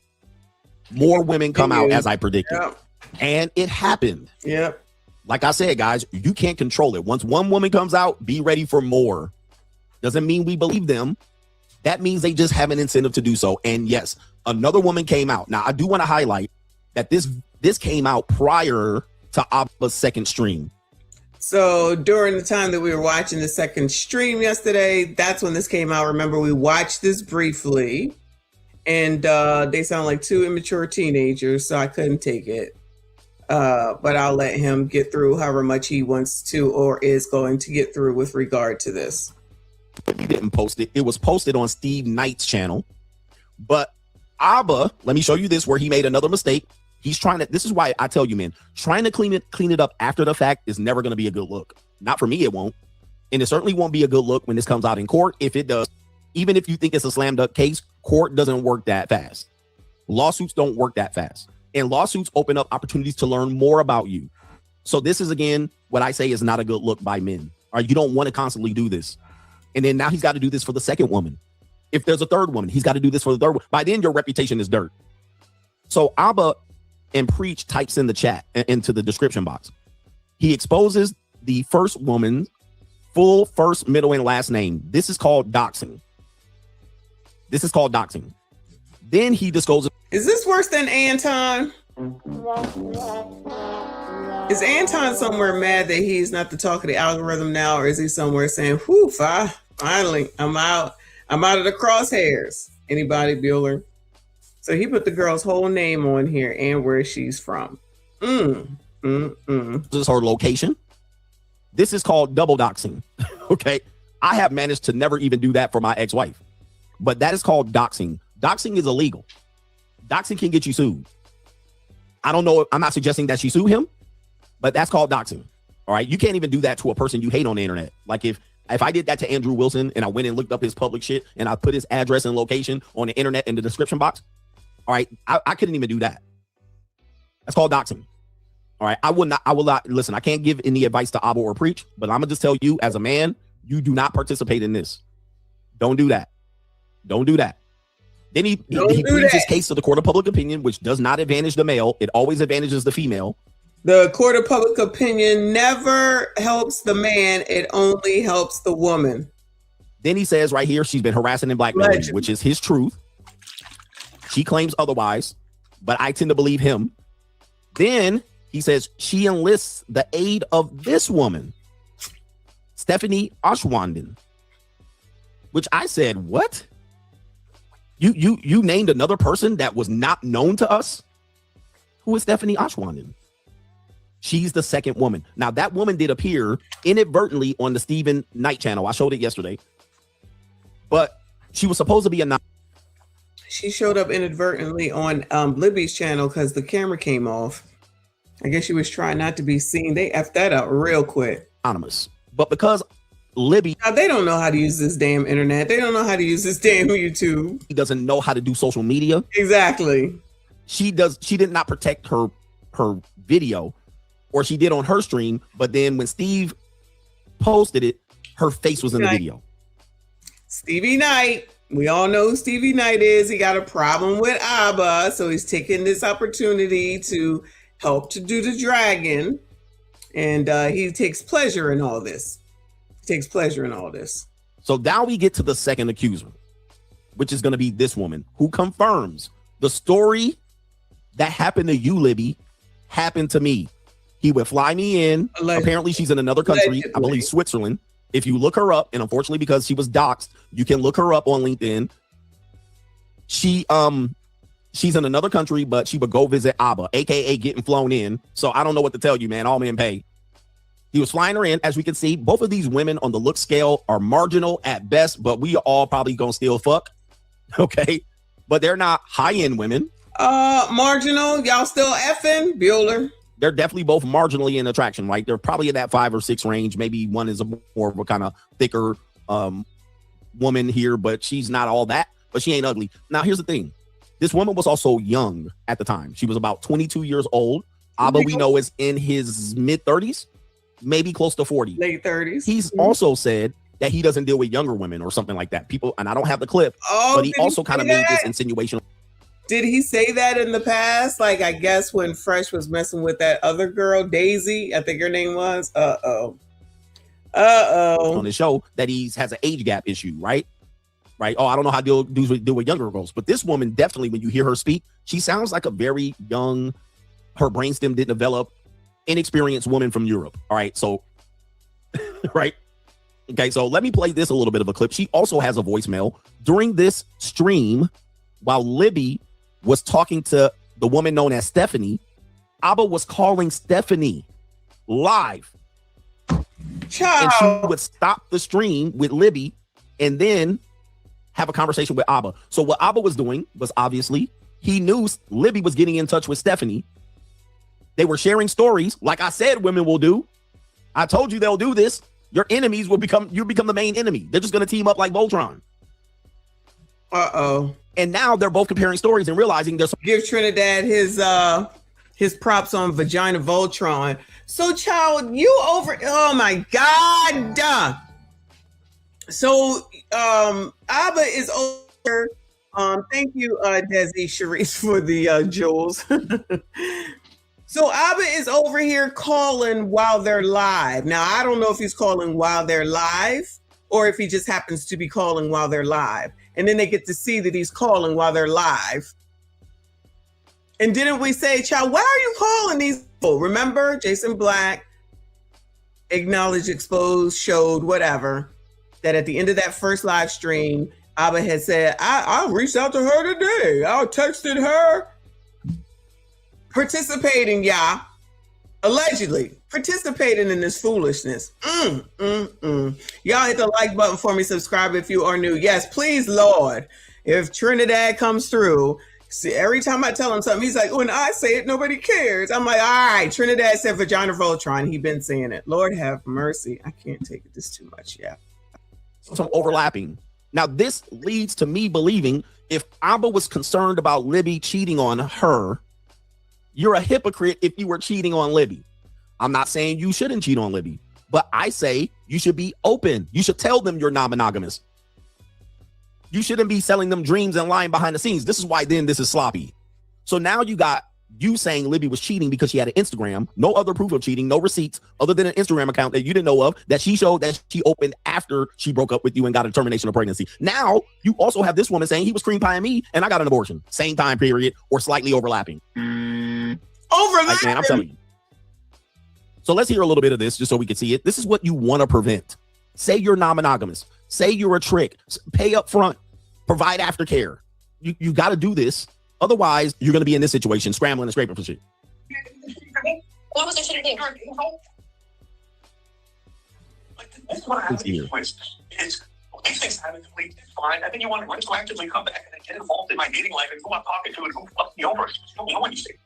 [SPEAKER 14] More women come out as I predicted. Yep. And it happened.
[SPEAKER 2] Yep.
[SPEAKER 14] Like I said, guys, you can't control it. Once one woman comes out, be ready for more. Doesn't mean we believe them. That means they just have an incentive to do so. And yes, another woman came out. Now, I do want to highlight that this came out prior to Abba's second stream.
[SPEAKER 2] So during the time that we were watching the second stream yesterday, that's when this came out. Remember, we watched this briefly, and they sound like two immature teenagers, so I couldn't take it. But I'll let him get through however much he wants to or is going to get through with regard to this.
[SPEAKER 14] He didn't post it. It was posted on Steve Knight's channel. But Abba, let me show you this where he made another mistake. He's trying to, this is why I tell you, man, trying to clean it up after the fact is never going to be a good look. Not for me, it won't. And it certainly won't be a good look when this comes out in court. If it does, even if you think it's a slam dunk case, court doesn't work that fast. Lawsuits don't work that fast. And lawsuits open up opportunities to learn more about you. So this is, again, what I say is not a good look by men. All right, you don't want to constantly do this. And then now he's got to do this for the second woman. If there's a third woman, he's got to do this for the third one. By then, your reputation is dirt. So Abba and Preach types in the chat, into the description box. He exposes the first woman's full first, middle, and last name. This is called doxing. This is called doxing. Then he discloses.
[SPEAKER 2] Is this worse than Anton? Is Anton somewhere mad that he's not the talk of the algorithm now, or is he somewhere saying, whew, finally, I'm out of the crosshairs? Anybody, Bueller? So he put the girl's whole name on here and where she's from. This
[SPEAKER 14] is her location. This is called double doxing. Okay. I have managed to never even do that for my ex-wife, but that is called doxing. Doxing is illegal. Doxing can get you sued. I don't know. I'm not suggesting that she sue him, but that's called doxing. All right. You can't even do that to a person you hate on the internet. Like if I did that to Andrew Wilson and I went and looked up his public shit and I put his address and location on the internet in the description box. All right. I couldn't even do that. That's called doxing. All right. I will not listen. I can't give any advice to Abba or Preach, but I'm gonna just tell you as a man, you do not participate in this. Don't do that. Don't do that. Then he pleads his case to the court of public opinion, which does not advantage the male. It always advantages the female.
[SPEAKER 2] The court of public opinion never helps the man. It only helps the woman.
[SPEAKER 14] Then he says right here, she's been harassing and blackmailing, which is his truth. She claims otherwise, but I tend to believe him. Then he says she enlists the aid of this woman, Stephanie Oshwanden, which I said, what? You named another person that was not known to us? Who is Stephanie Oshwanden? She's the second woman. Now, that woman did appear inadvertently on the Stephen Knight channel. I showed it yesterday. But she was supposed to be a...
[SPEAKER 2] She showed up inadvertently on Libby's channel because the camera came off. I guess she was trying not to be seen. They effed that up real quick.
[SPEAKER 14] Anonymous. But because Libby...
[SPEAKER 2] Now, they don't know how to use this damn internet. They don't know how to use this damn YouTube.
[SPEAKER 14] He doesn't know how to do social media.
[SPEAKER 2] Exactly.
[SPEAKER 14] She did not protect her video, or she did on her stream, but then when Steve posted it, her face was in the video.
[SPEAKER 2] Stevie Knight. We all know who Stevie Knight is. He got a problem with Abba, so he's taking this opportunity to help to do the dragon. And he takes pleasure in all this.
[SPEAKER 14] So now we get to the second accuser, which is going to be this woman who confirms the story that happened to you, Libby, happened to me. He would fly me in. Apparently, she's in another country, I believe Switzerland. If you look her up, and unfortunately, because she was doxxed, you can look her up on LinkedIn. She she's in another country, but she would go visit Abba, aka getting flown in. So I don't know what to tell you, man. All men pay. He was flying her in. As we can see, both of these women on the look scale are marginal at best, but we all probably gonna still fuck. Okay, but they're not high-end women.
[SPEAKER 2] Marginal. Y'all still effing Bueller?
[SPEAKER 14] They're definitely both marginally in attraction, right? They're probably in that 5 or 6 range. Maybe one is more of a kind of thicker woman here, but she's not all that. But she ain't ugly. Now, here's the thing. This woman was also young at the time. She was about 22 years old. Abba, we know, is in his mid-30s, maybe close to 40.
[SPEAKER 2] Late 30s.
[SPEAKER 14] He's also said that he doesn't deal with younger women or something like that. People, and I don't have the clip, but he also kind of made this insinuation.
[SPEAKER 2] Did he say that in the past? Like, I guess when Fresh was messing with that other girl, Daisy, I think her name was. On
[SPEAKER 14] the show that he has an age gap issue, right? Right. Oh, I don't know how dudes deal with younger girls, but this woman definitely, when you hear her speak, she sounds like a very young, her brainstem didn't develop, inexperienced woman from Europe. All right. So, right. Okay. So let me play this a little bit of a clip. She also has a voicemail during this stream while Libby was talking to the woman known as Stephanie. Abba was calling Stephanie live.
[SPEAKER 2] Ciao.
[SPEAKER 14] And she would stop the stream with Libby and then have a conversation with Abba. So what Abba was doing was, obviously, he knew Libby was getting in touch with Stephanie. They were sharing stories. Like I said, women will do. I told you they'll do this. Your enemies will become the main enemy. They're just going to team up like Voltron. And now they're both comparing stories and realizing there's.
[SPEAKER 2] Give Trinidad his props on Vagina Voltron. So, child, you over? Oh my God! So, Abba is over. Thank you, Desi Sharice, for the jewels. So Abba is over here calling while they're live. Now, I don't know if he's calling while they're live or if he just happens to be calling while they're live. And then they get to see that he's calling while they're live. And didn't we say, child, why are you calling these people? Remember, Jason Black acknowledged, exposed, showed, whatever, that at the end of that first live stream, Abba had said, I reached out to her today. I texted her. Participating, y'all. Allegedly participating in this foolishness. Y'all hit the like button for me. Subscribe if you are new. Yes, please, Lord. If Trinidad comes through, see, every time I tell him something, he's like, when I say it, nobody cares. I'm like, all right, Trinidad said Vagina Voltron. He been saying it. Lord have mercy. I can't take this too much. Yeah.
[SPEAKER 14] Some overlapping. Now, this leads to me believing if Abba was concerned about Libby cheating on her, you're a hypocrite if you were cheating on Libby. I'm not saying you shouldn't cheat on Libby, but I say you should be open. You should tell them you're non-monogamous. You shouldn't be selling them dreams and lying behind the scenes. This is why then this is sloppy. So now you got you saying Libby was cheating because she had an Instagram, no other proof of cheating, no receipts other than an Instagram account that you didn't know of that she showed that she opened after she broke up with you and got a termination of pregnancy. Now you also have this woman saying he was cream pieing me and I got an abortion. Same time period or slightly overlapping.
[SPEAKER 2] Overlapping.
[SPEAKER 14] Man, I'm telling you. So let's hear a little bit of this just so we can see it. This is what you want to prevent. Say you're non-monogamous. Say you're a trick. Pay up front. Provide aftercare. You got to do this. Otherwise, you're going to be in this situation, scrambling and scraping for shit.
[SPEAKER 8] What was the shit thing?
[SPEAKER 4] That's what happens is these things happen to me. It's fine. And then you want to retroactively come back and get involved in my dating life and go on talking to it and go fuck me over. You don't know anything.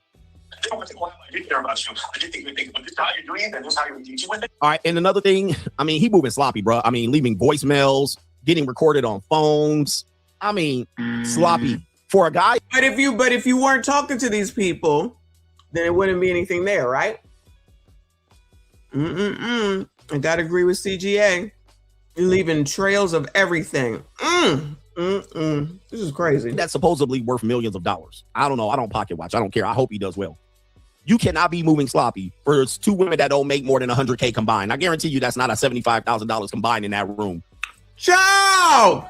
[SPEAKER 4] I don't think, well, I did care about you. I did think, but this is how you're doing it, and this is how you're engaging with it.
[SPEAKER 14] All right, and another thing, I mean, he moving sloppy, bro. I mean, leaving voicemails, getting recorded on phones. I mean, sloppy for a guy.
[SPEAKER 2] But if you weren't talking to these people, then it wouldn't be anything there, right? I gotta agree with CGA. You're leaving trails of everything. This is crazy.
[SPEAKER 14] That's supposedly worth millions of dollars. I don't know. I don't pocket watch. I don't care. I hope he does well. You cannot be moving sloppy for two women that don't make more than 100K combined. I guarantee you that's not a $75,000 combined in that room.
[SPEAKER 2] Ciao!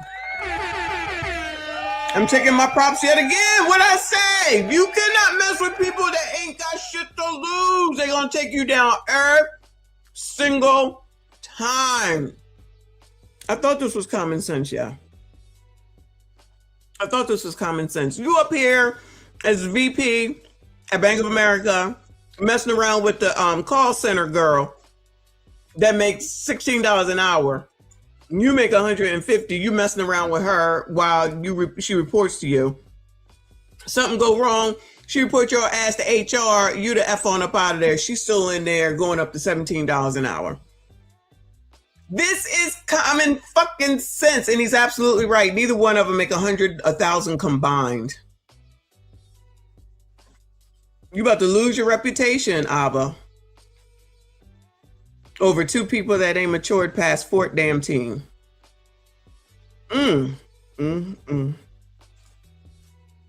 [SPEAKER 2] I'm taking my props yet again. What I say? You cannot mess with people that ain't got shit to lose. They're going to take you down every single time. I thought this was common sense, yeah. I thought this was common sense. You up here as VP at Bank of America, messing around with the call center girl that makes $16 an hour. You make $150. You messing around with her while she reports to you. Something go wrong, she report your ass to HR. You the F on up out of there. She's still in there, going up to $17 an hour. This is common fucking sense, and he's absolutely right. Neither one of them make 100,000 combined. You about to lose your reputation, Abba, over two people that ain't matured past 14.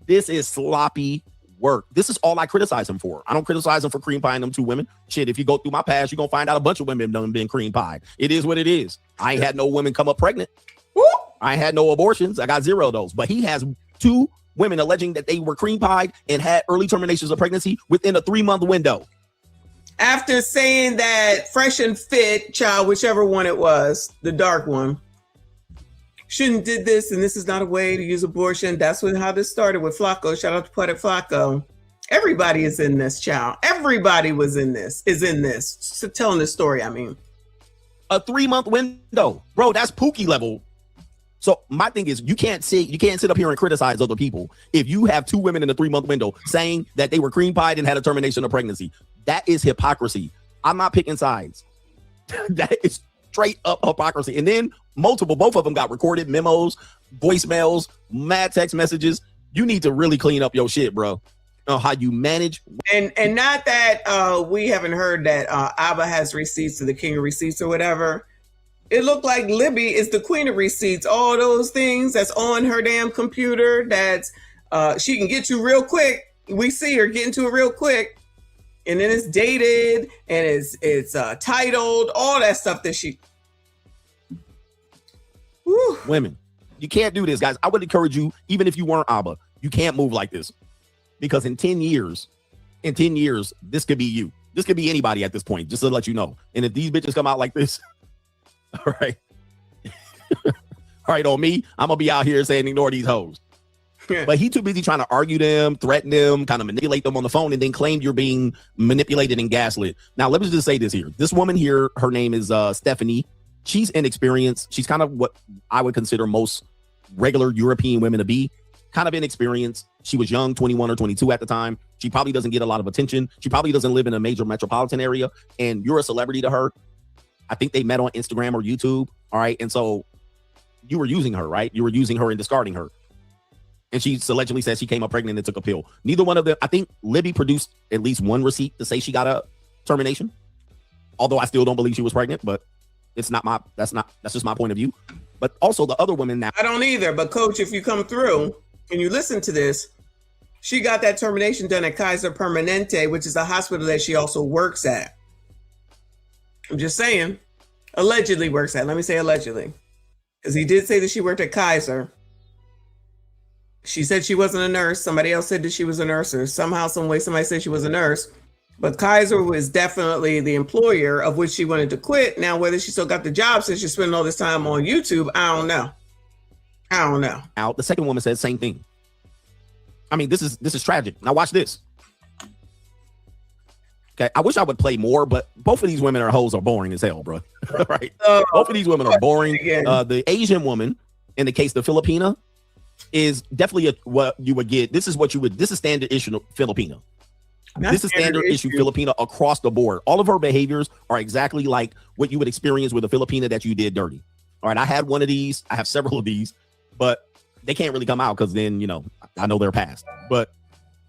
[SPEAKER 14] This is sloppy work. This is all I criticize him for. I don't criticize him for cream pieing them two women. Shit, if you go through my past, you're going to find out a bunch of women done been cream pied. It is what it is. I ain't had no women come up pregnant. I ain't had no abortions. I got 0 of those. But he has 2 women alleging that they were cream pied and had early terminations of pregnancy within a 3-month window.
[SPEAKER 2] After saying that Fresh and Fit child, whichever one it was, the dark one, shouldn't did this, and this is not a way to use abortion. That's how this started with Flacco. Shout out to Poetic Flacco. Everybody is in this, child. Everybody is in this. So telling this story, I mean.
[SPEAKER 14] A 3-month window. Bro, that's Pookie level. So my thing is, you can't sit up here and criticize other people if you have 2 women in a 3-month window saying that they were cream pied and had a termination of pregnancy. That is hypocrisy. I'm not picking sides. That is straight up hypocrisy. And then both of them got recorded memos, voicemails, mad text messages. You need to really clean up your shit, bro. How you manage.
[SPEAKER 2] And not that we haven't heard that Abba has receipts or the king of receipts or whatever. It looked like Libby is the queen of receipts. All those things that's on her damn computer that's she can get to real quick. We see her getting to it real quick. And then it's dated and it's titled, all that stuff that she. Whew.
[SPEAKER 14] Women, you can't do this, guys. I would encourage you, even if you weren't Abba, you can't move like this. Because in 10 years, this could be you. This could be anybody at this point, just to let you know. And if these bitches come out like this, all right. All right, on me, I'm going to be out here saying ignore these hoes. But he too busy trying to argue them, threaten them, kind of manipulate them on the phone, and then claim you're being manipulated and gaslit. Now, let me just say this here. This woman here, her name is Stephanie. She's inexperienced. She's kind of what I would consider most regular European women to be. Kind of inexperienced. She was young, 21 or 22 at the time. She probably doesn't get a lot of attention. She probably doesn't live in a major metropolitan area. And you're a celebrity to her. I think they met on Instagram or YouTube. All right. And so you were using her, right? You were using her and discarding her. And she allegedly said she came up pregnant and took a pill. Neither one of them. I think Libby produced at least one receipt to say she got a termination. Although I still don't believe she was pregnant, but that's just my point of view. But also the other women now.
[SPEAKER 2] I don't either. But coach, if you come through and you listen to this, she got that termination done at Kaiser Permanente, which is a hospital that she also works at. I'm just saying, allegedly works at. Let me say allegedly. Because he did say that she worked at Kaiser. She said she wasn't a nurse. Somebody else said that she was a nurse, or somehow, some way, somebody said she was a nurse. But Kaiser was definitely the employer of which she wanted to quit. Now, whether she still got the job since she's spending all this time on YouTube, I don't know.
[SPEAKER 14] Now, the second woman said the same thing. I mean, this is tragic. Now, watch this. Okay, I wish I would play more, but both of these women are hoes are boring as hell, bro. Right? Both of these women are boring. The Asian woman, in the case of the Filipina, is definitely what you would get. This is standard issue Filipina. This is standard issue Filipina across the board. All of her behaviors are exactly like what you would experience with a Filipina that you did dirty. All right, I had one of these. I have several of these, but they can't really come out because then, I know they're past. But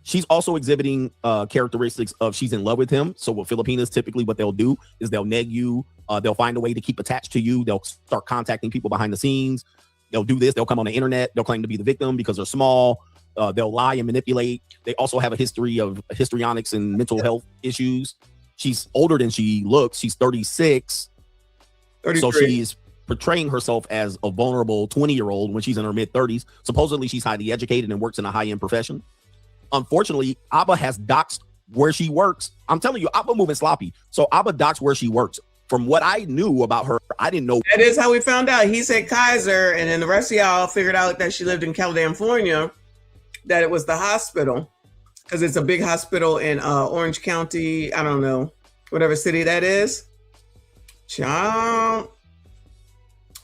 [SPEAKER 14] she's also exhibiting characteristics of she's in love with him. So with Filipinas, typically what they'll do is they'll neg you. They'll find a way to keep attached to you. They'll start contacting people behind the scenes. They'll do this. They'll come on the internet. They'll claim to be the victim because they're small. They'll lie and manipulate. They also have a history of histrionics and mental health issues. She's older than she looks. She's 36. 33. So she's portraying herself as a vulnerable 20-year-old when she's in her mid-30s. Supposedly, she's highly educated and works in a high-end profession. Unfortunately, Abba has doxed where she works. I'm telling you, Abba moving sloppy. So Abba doxed where she works. From what I knew about her, I didn't know.
[SPEAKER 2] That is how we found out. He said Kaiser, and then the rest of y'all figured out that she lived in California, that it was the hospital. because it's a big hospital in Orange County. I don't know, whatever city that is. Ciao.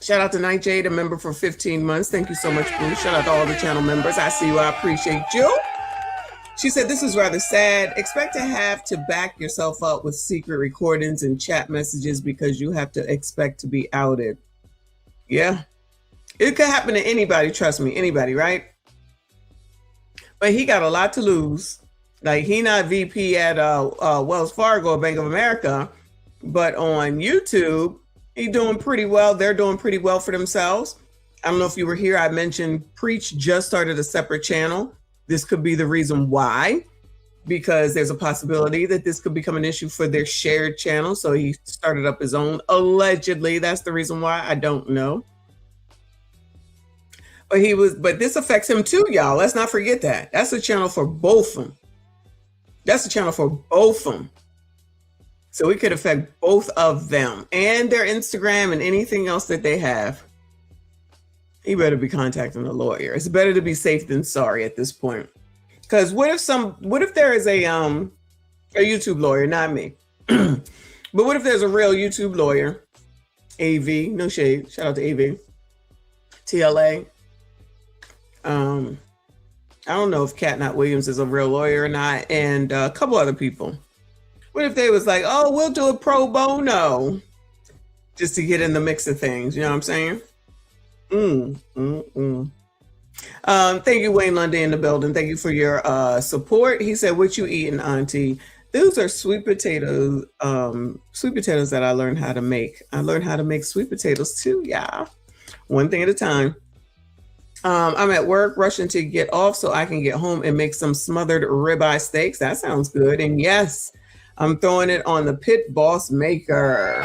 [SPEAKER 2] Shout out to Nightjade, a member for 15 months. Thank you so much, Boo. Shout out to all the channel members. I see you. I appreciate you. She said, this is rather sad. Expect to have to back yourself up with secret recordings and chat messages because you have to expect to be outed. Yeah. It could happen to anybody. Trust me. Anybody, right? But he got a lot to lose. Like, he not VP at Wells Fargo or Bank of America. But on YouTube, he's doing pretty well. They're doing pretty well for themselves. I don't know if you were here. I mentioned Preach just started a separate channel. This could be the reason why, because there's a possibility that this could become an issue for their shared channel. So he started up his own. Allegedly, that's the reason why. I don't know. But this affects him too, y'all. Let's not forget that. That's a channel for both of them. That's a channel for both of them. So it could affect both of them and their Instagram and anything else that they have. He better be contacting a lawyer. It's better to be safe than sorry at this point. Because what if there is a YouTube lawyer, not me, but what if there's a real YouTube lawyer, AV, no shade, shout out to AV, TLA. I don't know if Cat Not Williams is a real lawyer or not, and a couple other people. What if they was like, oh, we'll do it pro bono just to get in the mix of things? You know what I'm saying? Thank you, Wayne Lundy in the building. Thank you for your support. He said, what you eating, Auntie? Those are sweet potatoes that I learned how to make. I learned how to make sweet potatoes too, y'all. One thing at a time. I'm at work rushing to get off so I can get home and make some smothered ribeye steaks. That sounds good. And yes, I'm throwing it on the Pit Boss Maker.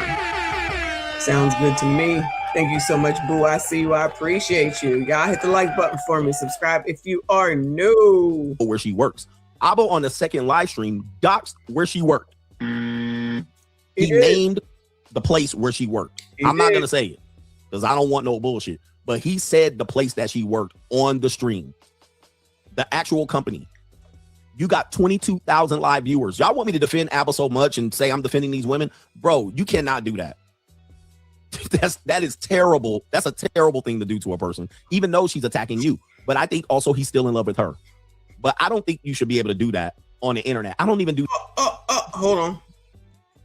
[SPEAKER 2] Sounds good to me. Thank you so much, Boo. I see you. I appreciate you. Y'all hit the like button for me. Subscribe if you are new.
[SPEAKER 14] Where she works. Abo on the second live stream doxed where she worked. He named the place where she worked. I'm not going to say it because I don't want no bullshit. But he said the place that she worked on the stream. The actual company. You got 22,000 live viewers. Y'all want me to defend Abo so much and say I'm defending these women? Bro, you cannot do that. That is terrible. That's a terrible thing to do to a person, even though she's attacking you. But I think also he's still in love with her. But I don't think you should be able to do that on the internet. I don't even do
[SPEAKER 2] hold on.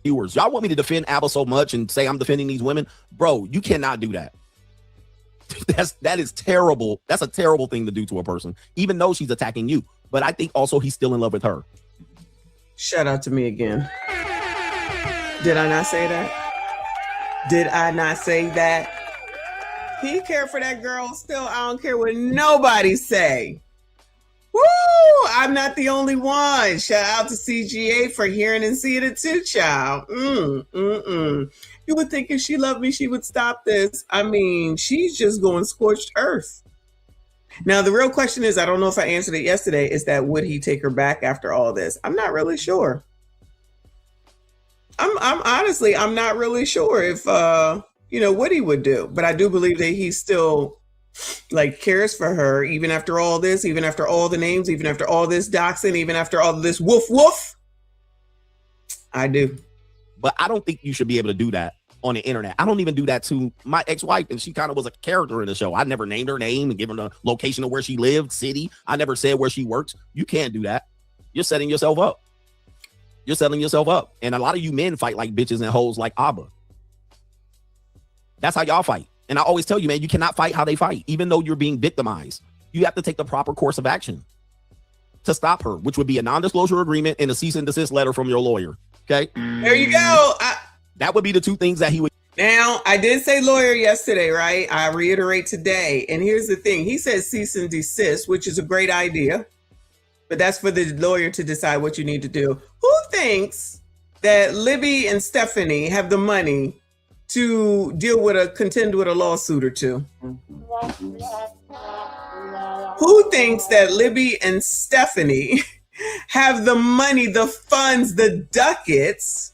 [SPEAKER 14] Viewers, y'all want me to defend Abo so much and say I'm defending these women? Bro, you cannot do that. That is terrible. That's a terrible thing to do to a person, even though she's attacking you. But I think also he's still in love with her.
[SPEAKER 2] Shout out to me again. Did I not say that? Did I not say that? He cared for that girl still. I don't care what nobody say. Woo! I'm not the only one. Shout out to CGA for hearing and seeing it too, child. You would think if she loved me, she would stop this. I mean, she's just going scorched earth. Now, the real question is, I don't know if I answered it yesterday, is that would he take her back after all this? I'm not really sure. I'm honestly, I'm not really sure if, what he would do. But I do believe that he still, cares for her, even after all this, even after all the names, even after all this doxing, even after all this woof woof. I do.
[SPEAKER 14] But I don't think you should be able to do that on the internet. I don't even do that to my ex-wife, and she kind of was a character in the show. I never named her name and given her the location of where she lived, city. I never said where she works. You can't do that. You're setting yourself up. You're setting yourself up. And a lot of you men fight like bitches and hoes like Abba. That's how y'all fight. And I always tell you, man, you cannot fight how they fight, even though you're being victimized. You have to take the proper course of action to stop her, which would be a non-disclosure agreement and a cease and desist letter from your lawyer. Okay.
[SPEAKER 2] There you go.
[SPEAKER 14] That would be the two things that he would.
[SPEAKER 2] Now, I did say lawyer yesterday, right? I reiterate today. And here's the thing. He says cease and desist, which is a great idea. But that's for the lawyer to decide what you need to do. Who thinks that Libby and Stephanie have the money to contend with a lawsuit or two? Who thinks that Libby and Stephanie have the money, the funds, the ducats,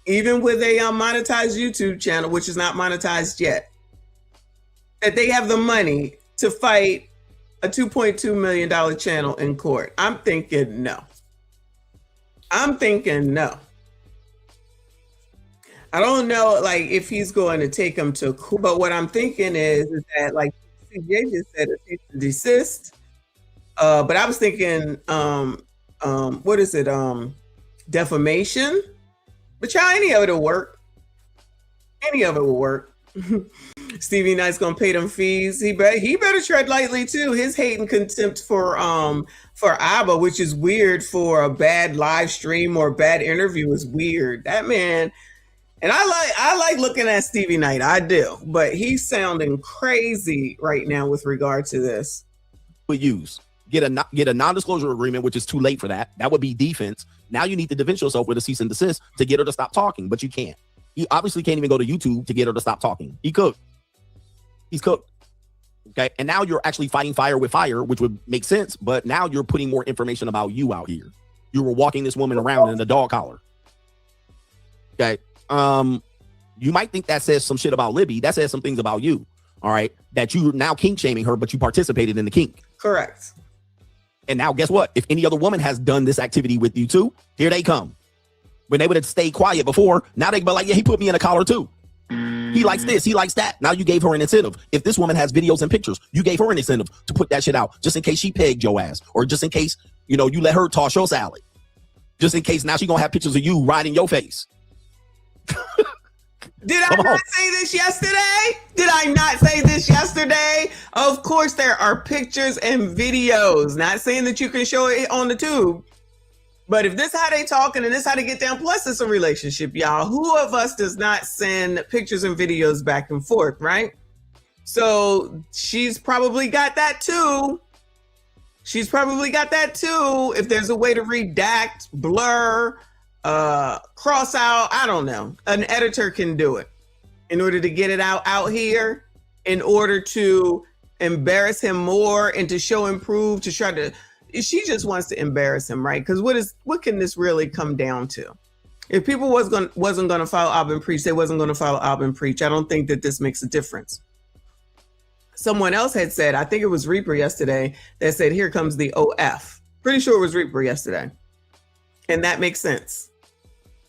[SPEAKER 2] even with a monetized YouTube channel, which is not monetized yet, that they have the money to fight a $2.2 million channel in court? I'm thinking no. I'm thinking no. I don't know, like, if he's going to take him to court, but what I'm thinking is that, like, CGA just said a cease and desist. But I was thinking, what is it? Defamation. But y'all, any of it will work. Any of it will work. Stevie Knight's gonna pay them fees. He better tread lightly too. His hate and contempt for ABBA, which is weird for a bad live stream or bad interview, is weird. That man, and I like looking at Stevie Knight. I do, but he's sounding crazy right now with regard to this.
[SPEAKER 14] We get a non-disclosure agreement, which is too late for that. That would be defense. Now you need to defend yourself with a cease and desist to get her to stop talking, but you can't. He obviously can't even go to YouTube to get her to stop talking. He's cooked. Okay. And now you're actually fighting fire with fire, which would make sense. But now you're putting more information about you out here. You were walking this woman around in a dog collar. Okay. You might think that says some shit about Libby. That says some things about you. All right. That you're now kink shaming her, but you participated in the kink.
[SPEAKER 2] Correct.
[SPEAKER 14] And now guess what? If any other woman has done this activity with you too, here they come. When they would have stayed quiet before, now they be like, yeah, he put me in a collar too. He likes this, he likes that. Now you gave her an incentive. If this woman has videos and pictures, you gave her an incentive to put that shit out, just in case she pegged your ass, or just in case, you let her toss your salad. Just in case now she gonna have pictures of you riding your face.
[SPEAKER 2] Did I not say this yesterday? Did I not say this yesterday? Of course there are pictures and videos. Not saying that you can show it on the tube. But if this how they talking and this how they get down, plus it's a relationship, y'all. Who of us does not send pictures and videos back and forth, right? So she's probably got that too. She's probably got that too. If there's a way to redact, blur, cross out, I don't know. An editor can do it in order to get it out here, in order to embarrass him more and to show and prove, to try to. She just wants to embarrass him, right? Because what can this really come down to? If people wasn't going to follow Ab and Preach, they wasn't going to follow Ab and Preach. I don't think that this makes a difference. Someone else had said, I think it was Reaper yesterday, that said, here comes the OF. Pretty sure it was Reaper yesterday. And that makes sense.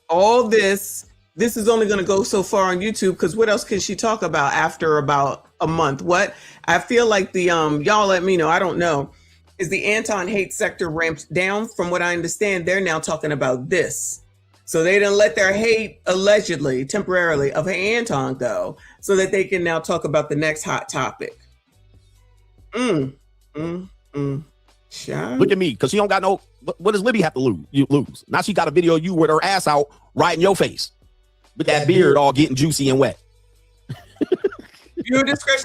[SPEAKER 2] All this is only going to go so far on YouTube, because what else can she talk about after about a month? What? I feel like the, y'all let me know, I don't know. Is the Anton hate sector ramped down? From what I understand, they're now talking about this. So they didn't let their hate allegedly, temporarily, of Anton go, so that they can now talk about the next hot topic. Look
[SPEAKER 14] at me, because she don't got no, what does Libby have to lose? Now she got a video of you with her ass out right in your face, with that beard all getting juicy and wet.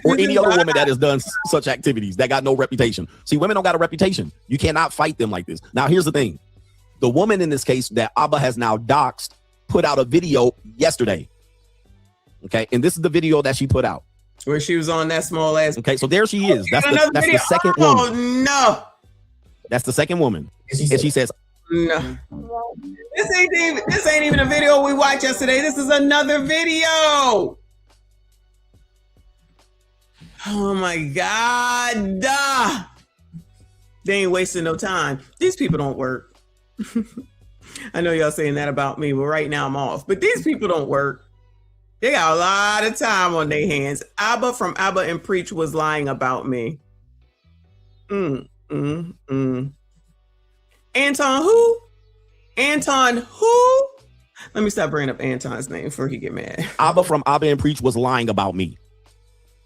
[SPEAKER 14] Or any other woman that has done such activities that got no reputation. See, women don't got a reputation. You cannot fight them like this. Now, here's the thing. The woman in this case that Abba has now doxed put out a video yesterday. Okay, and this is the video that she put out.
[SPEAKER 2] Where she was on that small ass.
[SPEAKER 14] Okay, so there she is. That's the second woman.
[SPEAKER 2] Oh, no.
[SPEAKER 14] That's the second woman. And she says,
[SPEAKER 2] no. This ain't even a video we watched yesterday. This is another video. Oh my God. They ain't wasting no time. These people don't work. I know y'all saying that about me, but right now I'm off. But these people don't work. They got a lot of time on their hands. Abba from Abba and Preach was lying about me. Anton who? Anton who? Let me stop bringing up Anton's name before he get mad.
[SPEAKER 14] Abba from Abba and Preach was lying about me.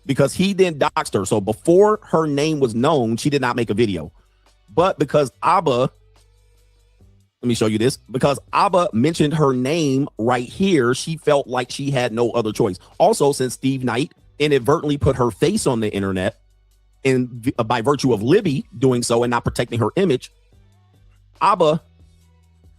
[SPEAKER 14] Because he then doxed her. So before her name was known, she did not make a video. But because Abba, let me show you this. Because Abba mentioned her name right here, she felt like she had no other choice. Also, since Steve Knight inadvertently put her face on the internet, and by virtue of Libby doing so and not protecting her image, Abba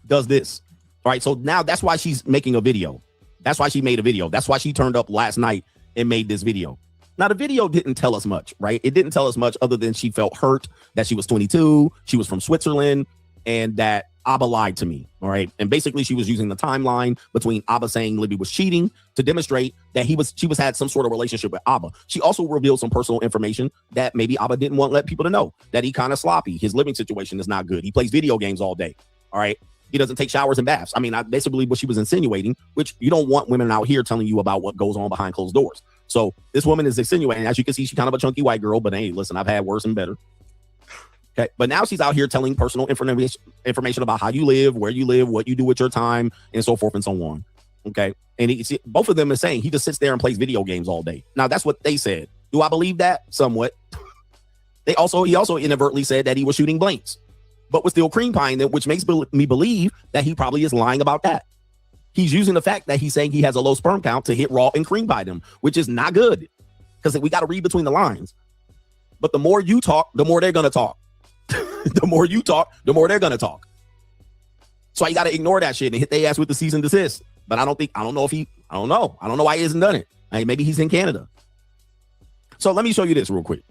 [SPEAKER 14] does this. All right, so now that's why she's making a video. That's why she made a video. That's why she turned up last night and made this video. Now, the video didn't tell us much, right? It didn't tell us much other than she felt hurt, that she was 22, she was from Switzerland, and that Abba lied to me, all right? And basically, she was using the timeline between Abba saying Libby was cheating to demonstrate that she was had some sort of relationship with Abba. She also revealed some personal information that maybe Abba didn't want to let people to know, that he kind of sloppy. His living situation is not good. He plays video games all day, all right? He doesn't take showers and baths. I mean, I basically what she was insinuating, which you don't want women out here telling you about what goes on behind closed doors. So this woman is insinuating, as you can see, she's kind of a chunky white girl, but hey, listen, I've had worse and better. Okay, but now she's out here telling personal information about how you live, where you live, what you do with your time, and so forth and so on. Okay, and both of them are saying he just sits there and plays video games all day. Now that's what they said. Do I believe that? Somewhat. He also inadvertently said that he was shooting blanks, but was still cream pieing them, which makes me believe that he probably is lying about that. He's using the fact that he's saying he has a low sperm count to hit raw and cream pie them, which is not good because we got to read between the lines. But the more you talk, the more they're going to talk. The more you talk, the more they're going to talk. So you got to ignore that shit and hit their ass with the cease and desist. But I don't know why he hasn't done it. I mean, maybe he's in Canada. So let me show you this real quick.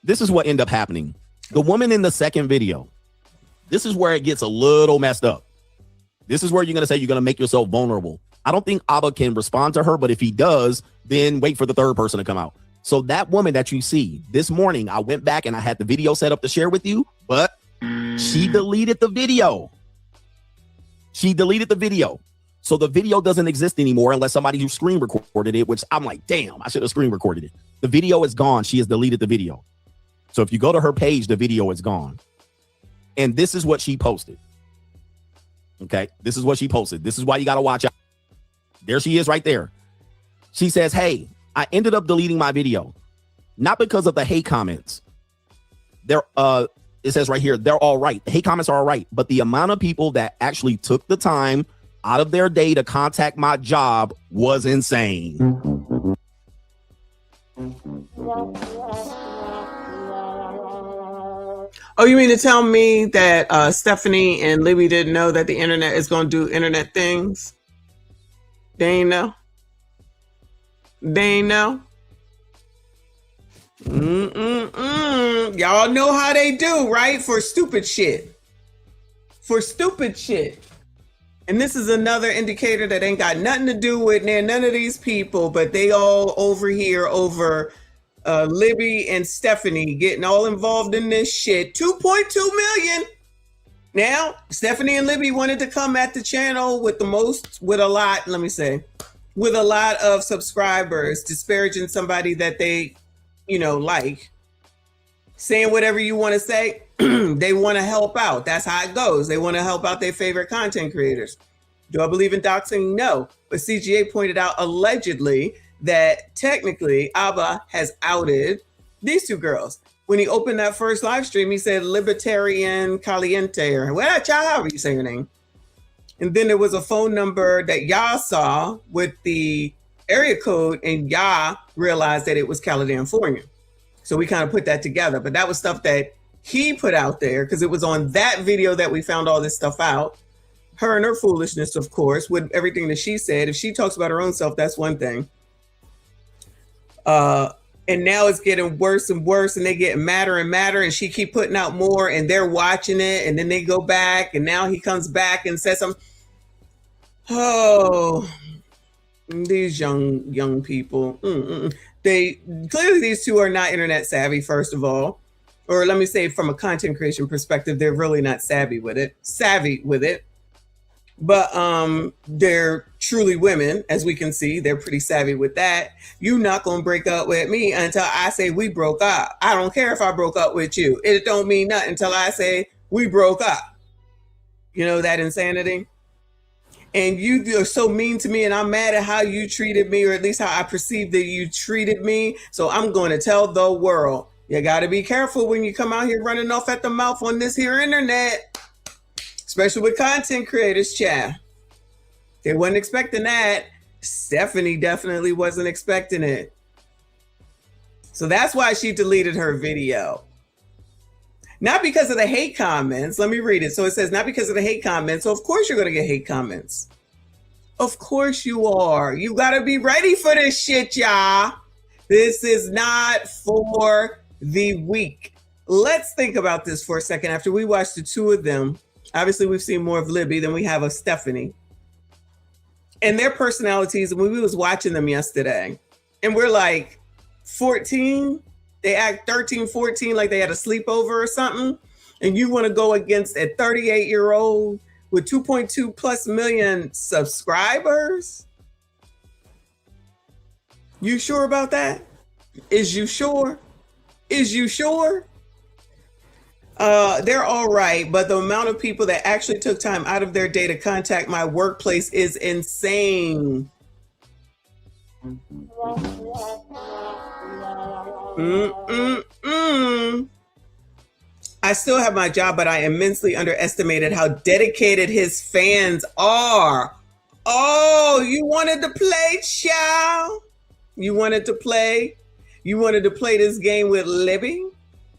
[SPEAKER 14] This is what ended up happening. The woman in the second video, this is where it gets a little messed up. This is where you're going to say you're going to make yourself vulnerable. I don't think Abba can respond to her, but if he does, then wait for the third person to come out. So that woman that you see this morning, I went back and I had the video set up to share with you, but she deleted the video. She deleted the video. So the video doesn't exist anymore unless somebody who screen recorded it, which I'm like, damn, I should have screen recorded it. The video is gone. She has deleted the video. So if you go to her page, the video is gone. And this is what she posted. Okay, this is what she posted. This is why you got to watch out. There she is right there. She says, hey, I ended up deleting my video, not because of the hate comments. It says right here, they're all right. The hate comments are all right. But the amount of people that actually took the time out of their day to contact my job was insane.
[SPEAKER 2] Oh, you mean to tell me that Stephanie and Libby didn't know that the internet is going to do internet things? They ain't know. They ain't know. Y'all know how they do, right? For stupid shit. For stupid shit. And this is another indicator that ain't got nothing to do with none of these people, but they all over here over Libby and Stephanie getting all involved in this shit. 2.2 million. Now, Stephanie and Libby wanted to come at the channel with a lot of subscribers, disparaging somebody that they, like, saying whatever you want to say. They want to help out. That's how it goes. They want to help out their favorite content creators. Do I believe in doxing? No. But CGA pointed out allegedly that technically Abba has outed these two girls. When he opened that first live stream, he said Libertarian Caliente, or however you say your name. And then there was a phone number that y'all saw with the area code, and y'all realized that it was California. So we kind of put that together. But that was stuff that he put out there because it was on that video that we found all this stuff out. Her and her foolishness, of course, with everything that she said. If she talks about her own self, that's one thing. And now it's getting worse and worse, and they get madder and madder, and she keep putting out more, and they're watching it, and then they go back, and now he comes back and says something. Oh, these young people. They clearly, these two are not internet savvy, first of all. Or let me say, from a content creation perspective, they're really not savvy with it. But they're truly women, as we can see. They're pretty savvy with that. You're not going to break up with me until I say we broke up. I don't care if I broke up with you. It don't mean nothing until I say we broke up. You know that insanity? And you are so mean to me, and I'm mad at how you treated me, or at least how I perceived that you treated me. So I'm going to tell the world. You got to be careful when you come out here running off at the mouth on this here internet. Especially with content creators, child. They wasn't expecting that. Stephanie definitely wasn't expecting it. So that's why she deleted her video. Not because of the hate comments. Let me read it. So it says, not because of the hate comments. So of course you're going to get hate comments. Of course you are. You got to be ready for this shit, y'all. This is not for the weak. Let's think about this for a second. After we watched the two of them, obviously we've seen more of Libby than we have of Stephanie. And their personalities, when we was watching them yesterday, and we're like 14, they act 13, 14, like they had a sleepover or something. And you want to go against a 38-year-old with 2.2 plus million subscribers? You sure about that? Is you sure? Is you sure? They're all right, but the amount of people that actually took time out of their day to contact my workplace is insane. I still have my job, but I immensely underestimated how dedicated his fans are. Oh, you wanted to play, child? You wanted to play? You wanted to play this game with Libby?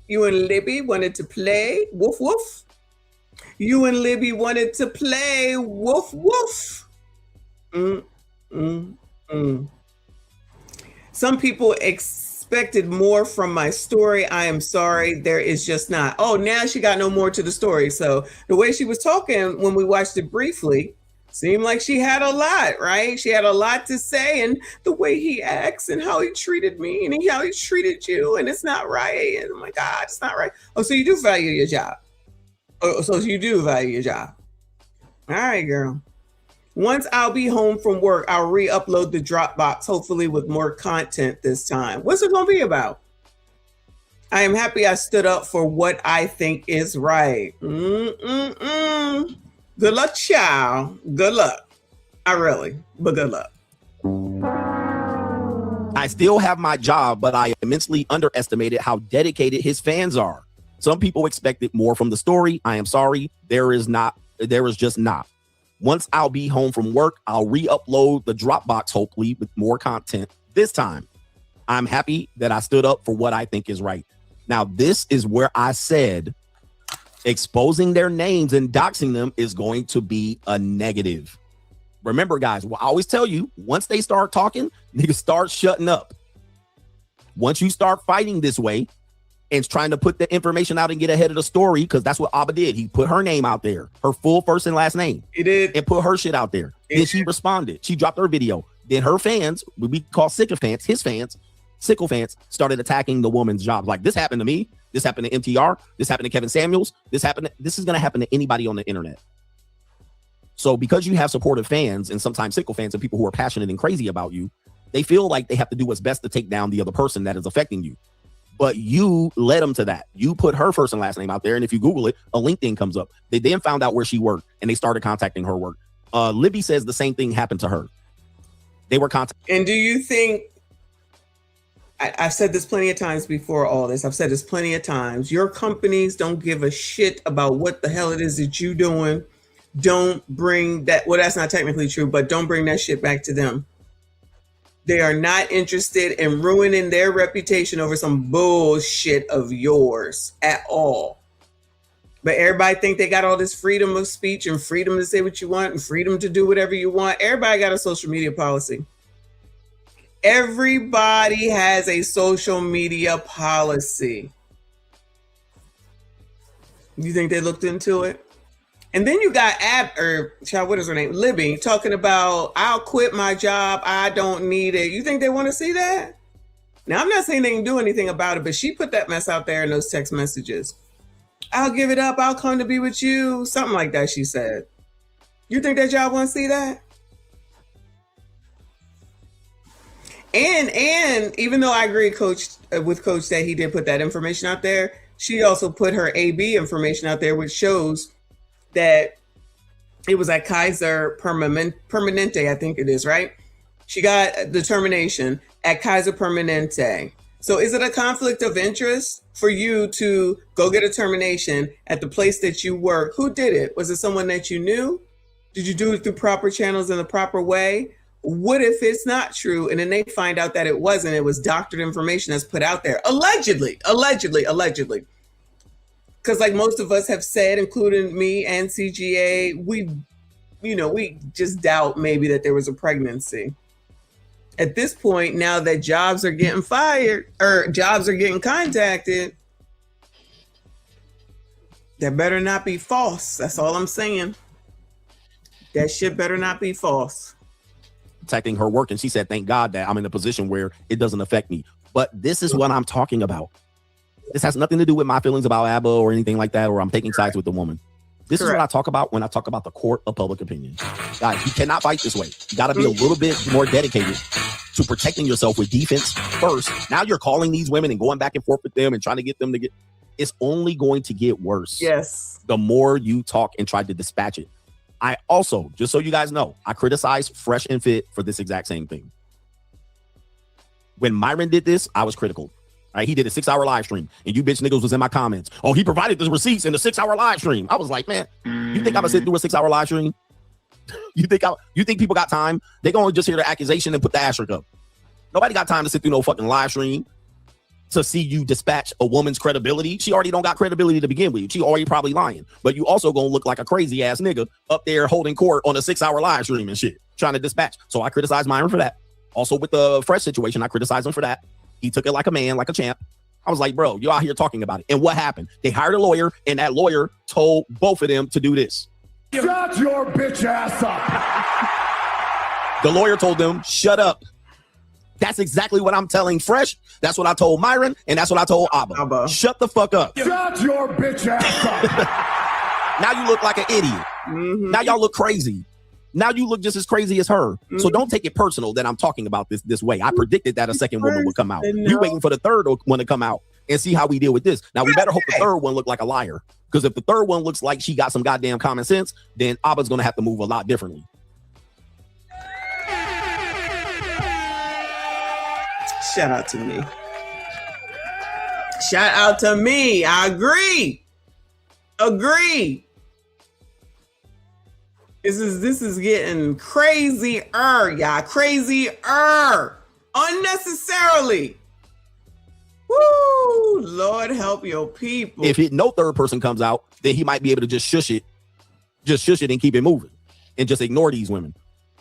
[SPEAKER 2] You and Libby wanted to play? Woof, woof. You and Libby wanted to play? Woof, woof. Some people expected more from my story. I am sorry, there is just not. Oh, now she got no more to the story. So the way she was talking when we watched it briefly seemed like she had a lot, right? She had a lot to say, and the way he acts and how he treated me and how he treated you, and it's not right. And oh my God, it's not right. Oh, so you do value your job. Oh, so you do value your job. All right, girl. Once I'll be home from work, I'll re-upload the Dropbox, hopefully with more content this time. What's it gonna be about? I am happy I stood up for what I think is right. Good luck, child. Good luck. But good luck.
[SPEAKER 14] I still have my job, but I immensely underestimated how dedicated his fans are. Some people expected more from the story. I am sorry. There is just not. Once I'll be home from work, I'll re-upload the Dropbox, hopefully with more content this time. I'm happy that I stood up for what I think is right. Now, this is where I said exposing their names and doxing them is going to be a negative. Remember, guys, I always tell you, once they start talking, niggas start shutting up. Once you start fighting this way and trying to put the information out and get ahead of the story, because that's what Abba did. He put her name out there, her full first and last name.
[SPEAKER 2] He did.
[SPEAKER 14] And put her shit out there. Then she responded. She dropped her video. Then her fans, what we call sycophants, his fans, sycophants, started attacking the woman's job. Like, this happened to me. This happened to MTR. This happened to Kevin Samuels. This is going to happen to anybody on the internet. So because you have supportive fans and sometimes sycophants and people who are passionate and crazy about you, they feel like they have to do what's best to take down the other person that is affecting you. But you led them to that. You put her first and last name out there. And if you Google it, a LinkedIn comes up. They then found out where she worked and they started contacting her work. Libby says the same thing happened to her. They were contacting.
[SPEAKER 2] And do you think, I've said this plenty of times before all this. I've said this plenty of times. Your companies don't give a shit about what the hell it is that you're doing. Don't bring that. Well, that's not technically true, but don't bring that shit back to them. They are not interested in ruining their reputation over some bullshit of yours at all. But everybody think they got all this freedom of speech and freedom to say what you want and freedom to do whatever you want. Everybody got a social media policy. Everybody has a social media policy. You think they looked into it? And then you got what is her name? Libby talking about, I'll quit my job. I don't need it. You think they want to see that? Now, I'm not saying they can do anything about it, but she put that mess out there in those text messages. I'll give it up. I'll come to be with you. Something like that, she said. You think that y'all want to see that? And even though I agree with Coach that he did put that information out there, she also put her AB information out there, which shows that it was at Kaiser Permanente, I think it is, right? She got the termination at Kaiser Permanente. So is it a conflict of interest for you to go get a termination at the place that you work? Who did it? Was it someone that you knew? Did you do it through proper channels in the proper way? What if it's not true? And then they find out that it wasn't. It was doctored information that's put out there. Allegedly. Because like most of us have said, including me and CGA, we just doubt maybe that there was a pregnancy. At this point, now that jobs are getting fired or jobs are getting contacted, that better not be false. That's all I'm saying. That shit better not be false.
[SPEAKER 14] Protecting her work, and she said, thank God that I'm in a position where it doesn't affect me. But this is what I'm talking about. This has nothing to do with my feelings about Abba or anything like that, or I'm taking sides with the woman. This is what I talk about when I talk about the court of public opinion. Guys, you cannot fight this way. You got to be a little bit more dedicated to protecting yourself with defense first. Now you're calling these women and going back and forth with them and trying to get them to get. It's only going to get worse.
[SPEAKER 2] Yes.
[SPEAKER 14] The more you talk and try to dispatch it. I also, just so you guys know, I criticize Fresh and Fit for this exact same thing. When Myron did this, I was critical. Right, he did a 6-hour live stream, and you bitch niggas was in my comments. Oh, he provided the receipts in the 6-hour live stream. I was like, man, you think I'm gonna sit through a 6-hour live stream? You think people got time? They gonna just hear the accusation and put the asterisk up. Nobody got time to sit through no fucking live stream to see you dispatch a woman's credibility. She already don't got credibility to begin with. She already probably lying, but you also gonna look like a crazy ass nigga up there holding court on a 6-hour live stream and shit, trying to dispatch. So I criticize Myron for that. Also with the Fresh situation, I criticize him for that. He took it like a man, like a champ. I was like, bro, you're out here talking about it. And what happened? They hired a lawyer, and that lawyer told both of them to do this.
[SPEAKER 19] Shut your bitch ass up.
[SPEAKER 14] The lawyer told them, shut up. That's exactly what I'm telling Fresh. That's what I told Myron, and that's what I told Abba. Shut the fuck up.
[SPEAKER 19] Shut your bitch ass up.
[SPEAKER 14] Now you look like an idiot. Now y'all look crazy. Now you look just as crazy as her. So don't take it personal that I'm talking about this way. I predicted that a second woman would come out. You waiting for the third one to come out and see how we deal with this. Now we better hope the third one look like a liar. Because if the third one looks like she got some goddamn common sense, then Abba's gonna have to move a lot differently.
[SPEAKER 2] Shout out to me. Shout out to me. I agree. This is getting crazier, y'all. Crazier. Unnecessarily. Woo! Lord help your people.
[SPEAKER 14] If no third person comes out, then he might be able to just shush it and keep it moving and just ignore these women.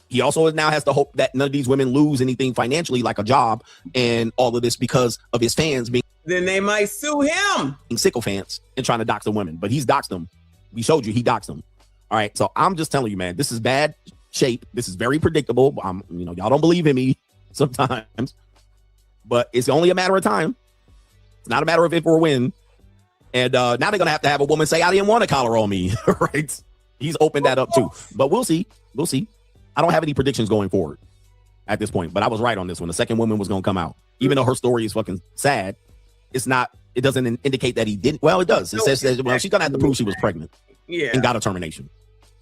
[SPEAKER 14] He also now has to hope that none of these women lose anything financially, like a job and all of this, because of his fans being.
[SPEAKER 2] Then they might sue him.
[SPEAKER 14] Sycophants and trying to dox the women, but he's doxed them. We showed you he doxed them. All right, so I'm just telling you, man, this is bad shape. This is very predictable. Y'all don't believe in me sometimes, but it's only a matter of time. It's not a matter of if or when. And now they're gonna have a woman say, "I didn't want a collar on me." Right? He's opened that up too, but we'll see. We'll see. I don't have any predictions going forward at this point, but I was right on this one. The second woman was gonna come out, even though her story is fucking sad. It's not. It doesn't indicate that he didn't. Well, it does. It says that she's gonna have to prove she was pregnant.
[SPEAKER 2] Yeah,
[SPEAKER 14] and got a termination.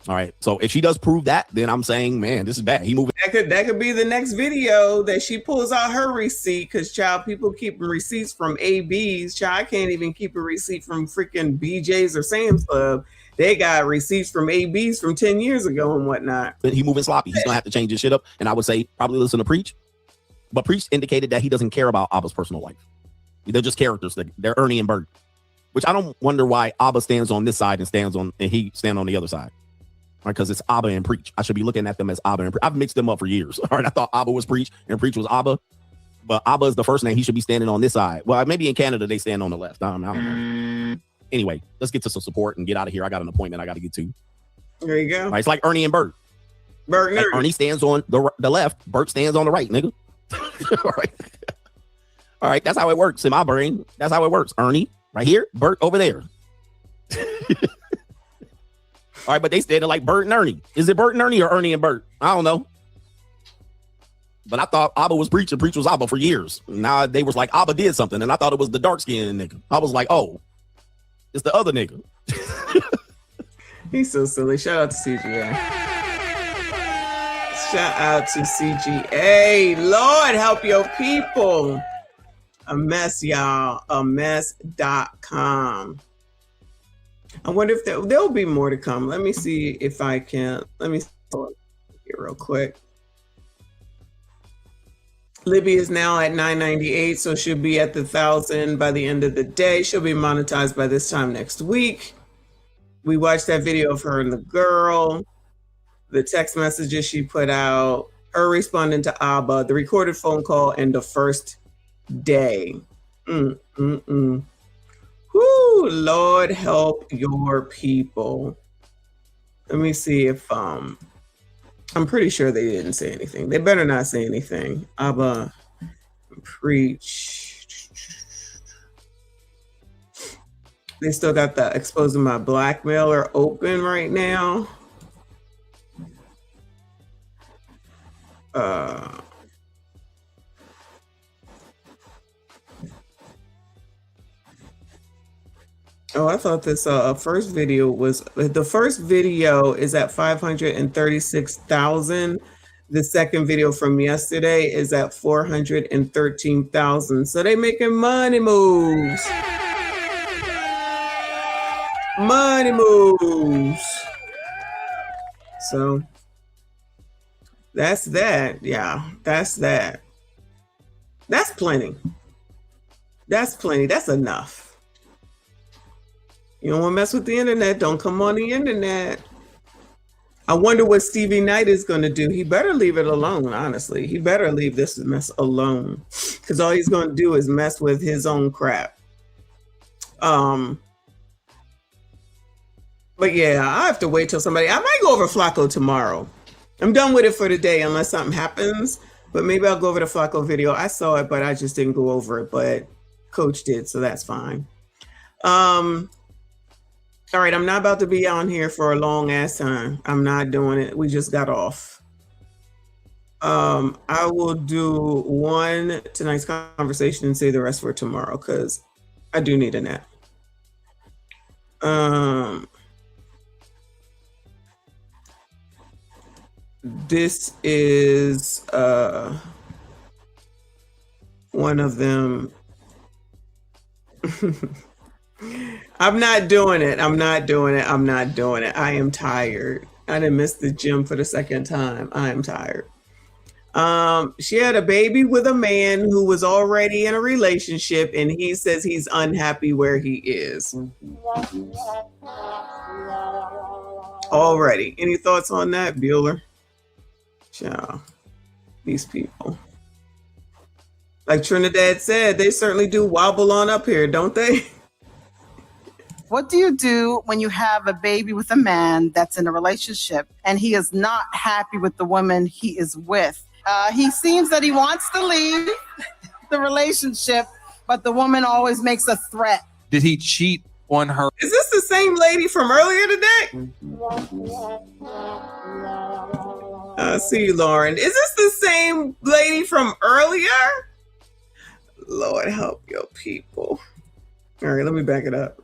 [SPEAKER 14] All right. So if she does prove that, then I'm saying, man, this is bad. He moving.
[SPEAKER 2] That could be the next video that she pulls out her receipt, because child, people keep receipts from ABs. Child, I can't even keep a receipt from freaking BJ's or Sam's Club. They got receipts from ABs from 10 years ago and whatnot.
[SPEAKER 14] But he moving sloppy. He's gonna have to change his shit up. And I would say probably listen to Preach. But Preach indicated that he doesn't care about Abba's personal life. They're just characters. They're Ernie and Bert. Which I don't wonder why Abba stands on this side and he stand on the other side. Right, because it's Abba and Preach. I should be looking at them as Abba and Preach. I've mixed them up for years. All right, I thought Abba was Preach and Preach was Abba, but Abba is the first name. He should be standing on this side. Well, maybe in Canada they stand on the left. I don't know. Anyway, let's get to some support and get out of here. I got an appointment I got to get to.
[SPEAKER 2] There you go.
[SPEAKER 14] Right, it's like Ernie and Bert. Like Ernie stands on the left. Bert stands on the right, nigga. All right. All right, that's how it works in my brain. That's how it works. Ernie right here, Bert over there. All right, but they standing like Bert and Ernie. Is it Bert and Ernie or Ernie and Bert? I don't know. But I thought Abba was Preach and Preach was Abba for years. Now they was like, Abba did something, and I thought it was the dark-skinned nigga. I was like, oh, it's the other nigga.
[SPEAKER 2] He's so silly. Shout out to CGA. Shout out to CGA. Lord, help your people. A mess, y'all. A mess.com. I wonder if there'll be more to come. Let me see if I can. Let me here real quick. Libby is now at 998, so she'll be at the 1,000 by the end of the day. She'll be monetized by this time next week. We watched that video of her and the girl, the text messages she put out, her responding to Abba, the recorded phone call, and the first day. Whoo, Lord help your people. Let me see if I'm pretty sure they didn't say anything. They better not say anything. Abba, Preach. They still got the exposing my blackmailer open right now. Oh, I thought this first video was, the first video is at 536,000. The second video from yesterday is at 413,000. So they making money moves. Money moves. So that's that. Yeah, that's that. That's plenty. That's plenty. That's enough. You don't want to mess with the internet, don't come on the internet. I wonder what Stevie Knight is going to do. He better leave it alone, honestly. He better leave this mess alone, because all he's going to do is mess with his own crap. But yeah, I have to wait till somebody, I might go over Flacco tomorrow. I'm done with it for today unless something happens, but maybe I'll go over the Flacco video. I saw it, but I just didn't go over it, but Coach did, so that's fine. All right, I'm not about to be on here for a long ass time. I'm not doing it. We just got off. I will do one tonight's conversation and say the rest for tomorrow because I do need a nap. This is one of them. I'm not doing it. I'm not doing it. I'm not doing it. I am tired. I didn't miss the gym for the second time. I am tired. She had a baby with a man who was already in a relationship, and he says he's unhappy where he is. Already. Any thoughts on that, Bueller? Ciao. These people. Like Trinidad said, they certainly do wobble on up here, don't they?
[SPEAKER 20] What do you do when you have a baby with a man that's in a relationship and he is not happy with the woman he is with? He seems that he wants to leave the relationship, but the woman always makes a threat.
[SPEAKER 21] Did he cheat on her?
[SPEAKER 2] Is this the same lady from earlier today? See you, Lauren. Is this the same lady from earlier? Lord help your people. All right, let me back it up.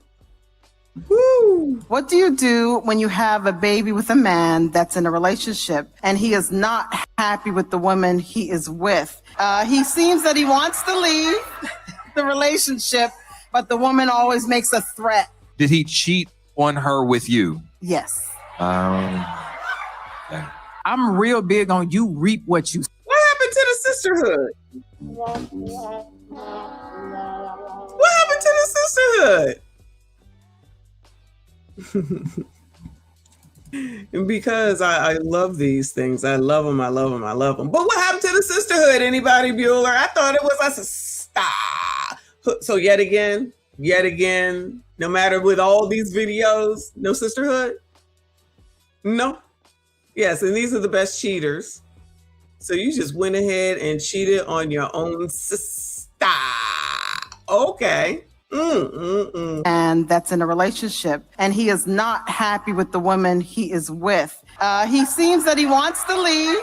[SPEAKER 2] Woo.
[SPEAKER 20] What do you do when you have a baby with a man that's in a relationship and he is not happy with the woman he is with? He seems that he wants to leave the relationship, but the woman always makes a threat.
[SPEAKER 21] Did he cheat on her with you?
[SPEAKER 20] Yes.
[SPEAKER 21] Okay.
[SPEAKER 22] I'm real big on you reap what you.
[SPEAKER 2] What happened to the sisterhood? What happened to the sisterhood? Because I love these things. I love them. I love them. I love them. But what happened to the sisterhood? Anybody, Bueller? I thought it was us. Stop. So yet again, no matter with all these videos, no sisterhood? No. Yes, and these are the best cheaters. So you just went ahead and cheated on your own sister. Okay.
[SPEAKER 20] And that's in a relationship and he is not happy with the woman he is with. He seems that he wants to leave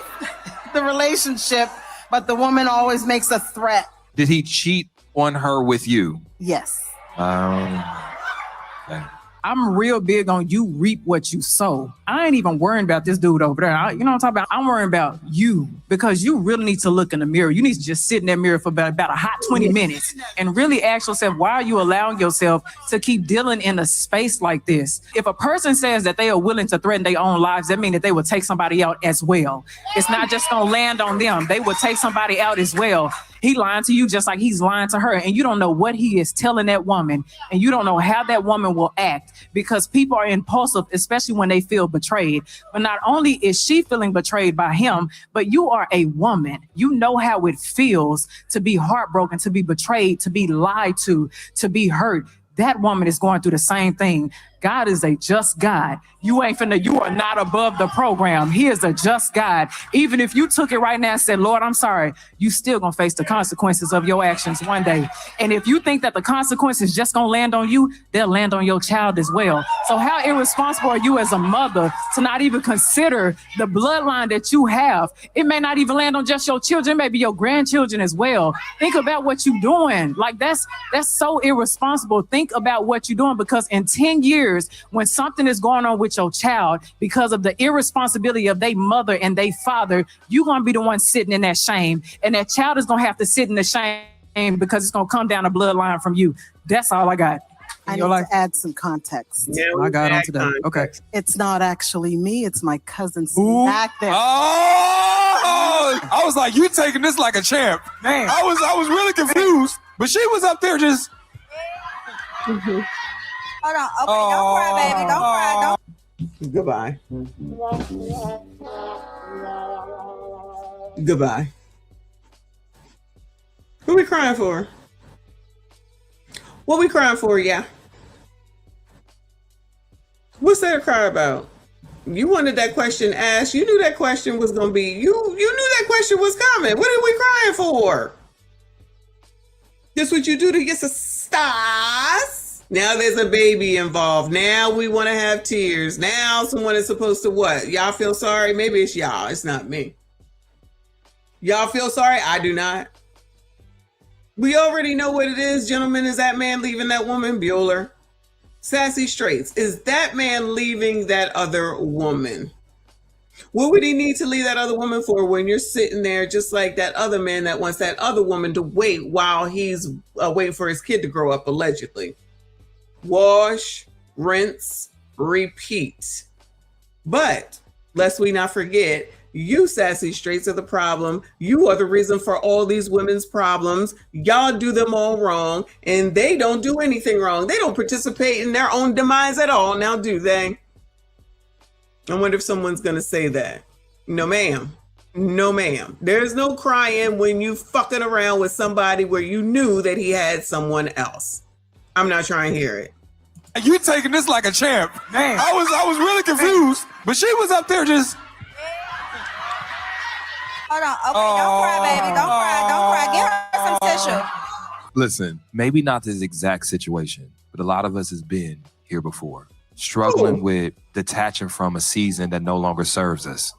[SPEAKER 20] the relationship, but the woman always makes a threat.
[SPEAKER 21] Did he cheat on her with you?
[SPEAKER 20] Yes.
[SPEAKER 21] Okay.
[SPEAKER 22] I'm real big on you reap what you sow. I ain't even worrying about this dude over there. You know what I'm talking about? I'm worrying about you because you really need to look in the mirror. You need to just sit in that mirror for about a hot 20 minutes and really ask yourself, why are you allowing yourself to keep dealing in a space like this? If a person says that they are willing to threaten their own lives, that means that they will take somebody out as well. It's not just going to land on them. They will take somebody out as well. He lying to you just like he's lying to her. And you don't know what he is telling that woman. And you don't know how that woman will act because people are impulsive, especially when they feel betrayed. But not only is she feeling betrayed by him, but you are a woman. You know how it feels to be heartbroken, to be betrayed, to be lied to be hurt. That woman is going through the same thing. God is a just God. You are not above the program. He is a just God. Even if you took it right now and said, Lord, I'm sorry, you still gonna face the consequences of your actions one day. And if you think that the consequences just gonna land on you, they'll land on your child as well. So how irresponsible are you as a mother to not even consider the bloodline that you have? It may not even land on just your children, maybe your grandchildren as well. Think about what you're doing. Like that's so irresponsible. Think about what you're doing, because in 10 years, when something is going on with your child because of the irresponsibility of their mother and their father, you're going to be the one sitting in that shame. And that child is going to have to sit in the shame because it's going to come down a bloodline from you. That's all I got.
[SPEAKER 20] I need to add some context.
[SPEAKER 22] Yeah, I got on today. Okay.
[SPEAKER 20] It's not actually me. It's my cousin sitting back there.
[SPEAKER 21] Oh, I was like, you taking this like a champ. Man, I was really confused, but she was up there just.
[SPEAKER 13] Hold on. Okay, don't cry, baby. Don't cry.
[SPEAKER 2] Goodbye. Goodbye. Who we crying for? What we crying for, yeah? What's there to cry about? You wanted that question asked. You knew that question was gonna be. You knew that question was coming. What are we crying for? This what you do to get some stars? Now there's a baby involved. Now we want to have tears. Now someone is supposed to what? Y'all feel sorry? Maybe it's y'all. It's not me. Y'all feel sorry? I do not. We already know what it is, gentlemen. Is that man leaving that woman? Bueller. Sassy Straits. Is that man leaving that other woman? What would he need to leave that other woman for when you're sitting there just like that other man that wants that other woman to wait while he's waiting for his kid to grow up, allegedly? Wash, rinse, repeat. But lest we not forget, you Sassy Straits are the problem. You are the reason for all these women's problems. Y'all do them all wrong, and they don't do anything wrong. They don't participate in their own demise at all. Now, do they? I wonder if someone's going to say that. No, ma'am. No, ma'am. There's no crying when you fucking around with somebody where you knew that he had someone else. I'm not trying to hear it.
[SPEAKER 21] You taking this like a champ. Man, I was really confused, but she was up there just.
[SPEAKER 13] Hold on. Okay, don't cry, baby. Don't cry. Don't cry. Get her some tissue.
[SPEAKER 21] Listen, maybe not this exact situation, but a lot of us has been here before, struggling with detaching from a season that no longer serves us.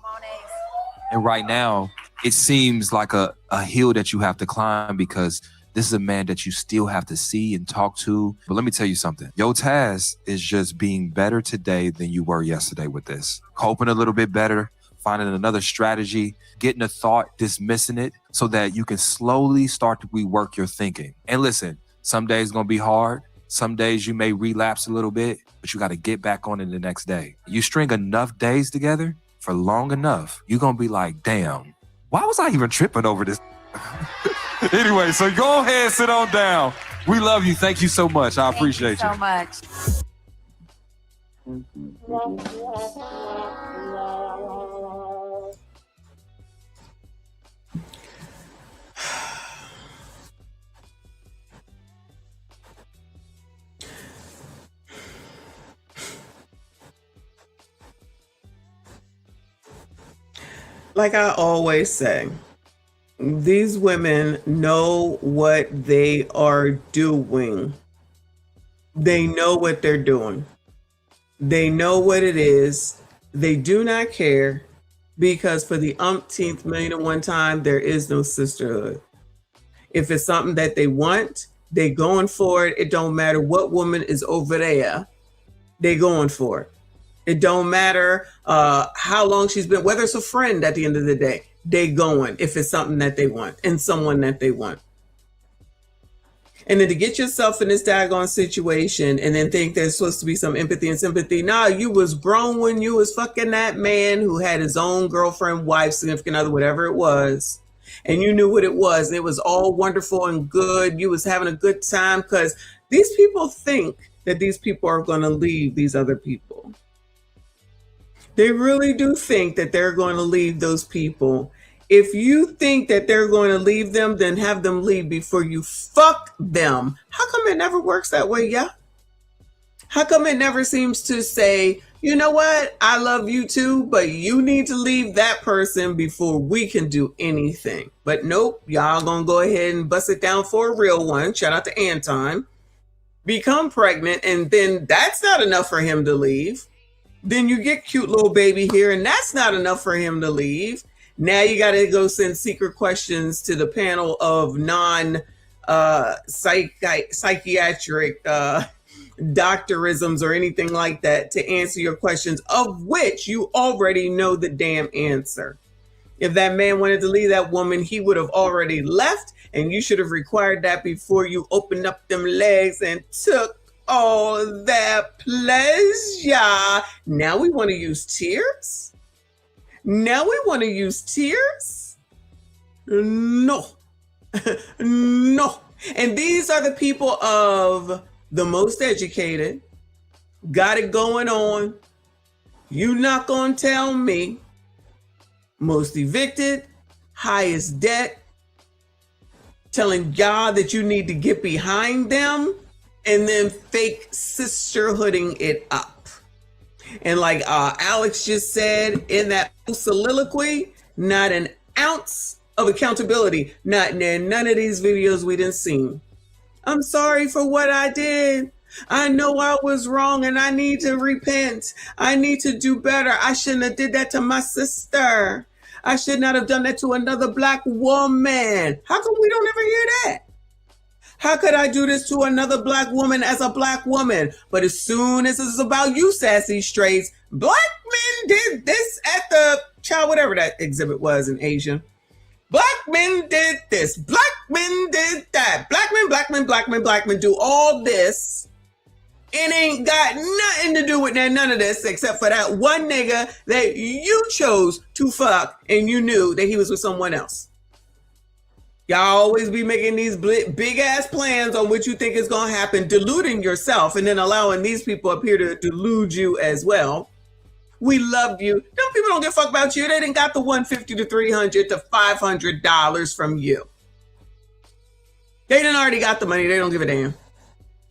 [SPEAKER 21] And right now, it seems like a hill that you have to climb, because this is a man that you still have to see and talk to. But let me tell you something. Your task is just being better today than you were yesterday with this. Coping a little bit better, finding another strategy, getting a thought, dismissing it, so that you can slowly start to rework your thinking. And listen, some days gonna be hard. Some days you may relapse a little bit, but you gotta get back on it the next day. You string enough days together for long enough, you're gonna be like, damn, why was I even tripping over this? Anyway, so go ahead, sit on down. We love you. Thank you so much. I appreciate you.
[SPEAKER 13] So much.
[SPEAKER 2] Like I always say, these women know what they are doing. They know what they're doing. They know what it is. They do not care, because for the umpteenth million and one time, there is no sisterhood. If it's something that they want, they going for it. It don't matter what woman is over there. They going for it. It don't matter how long she's been, whether it's a friend at the end of the day, they going if it's something that they want and someone that they want. And then to get yourself in this daggone situation and then think there's supposed to be some empathy and sympathy. Nah, you was grown when you was fucking that man who had his own girlfriend, wife, significant other, whatever it was. And you knew what it was. And it was all wonderful and good. You was having a good time, because these people think that these people are going to leave these other people. They really do think that they're going to leave those people. If you think that they're going to leave them, then have them leave before you fuck them. How come it never works that way, yeah? How come it never seems to say, you know what? I love you too, but you need to leave that person before we can do anything. But nope, y'all gonna go ahead and bust it down for a real one. Shout out to Anton. Become pregnant, and then that's not enough for him to leave. Then you get cute little baby here, and that's not enough for him to leave. Now you got to go send secret questions to the panel of psychiatric doctorisms or anything like that to answer your questions, of which you already know the damn answer. If that man wanted to leave that woman, he would have already left, and you should have required that before you opened up them legs and took all that pleasure. Now we want to use tears? No. No. And these are the people of the most educated, got it going on, you not gonna tell me, most evicted, highest debt, telling y'all that you need to get behind them, and then fake sisterhooding it up. And like Alex just said in that soliloquy, not an ounce of accountability, not in none of these videos we didn't see. I'm sorry for what I did. I know I was wrong and I need to repent. I need to do better. I shouldn't have did that to my sister. I should not have done that to another Black woman. How come we don't ever hear that? How could I do this to another Black woman as a Black woman? But as soon as it's about you, sassy straights, Black men did this at the child, whatever that exhibit was in Asia. Black men did this. Black men did that. Black men do all this. It ain't got nothing to do with none of this except for that one nigga that you chose to fuck and you knew that he was with someone else. Y'all always be making these big ass plans on what you think is going to happen, deluding yourself and then allowing these people up here to delude you as well. We love you. Them people don't give a fuck about you. They didn't got the $150 to $300 to $500 from you. They done already got the money. They don't give a damn.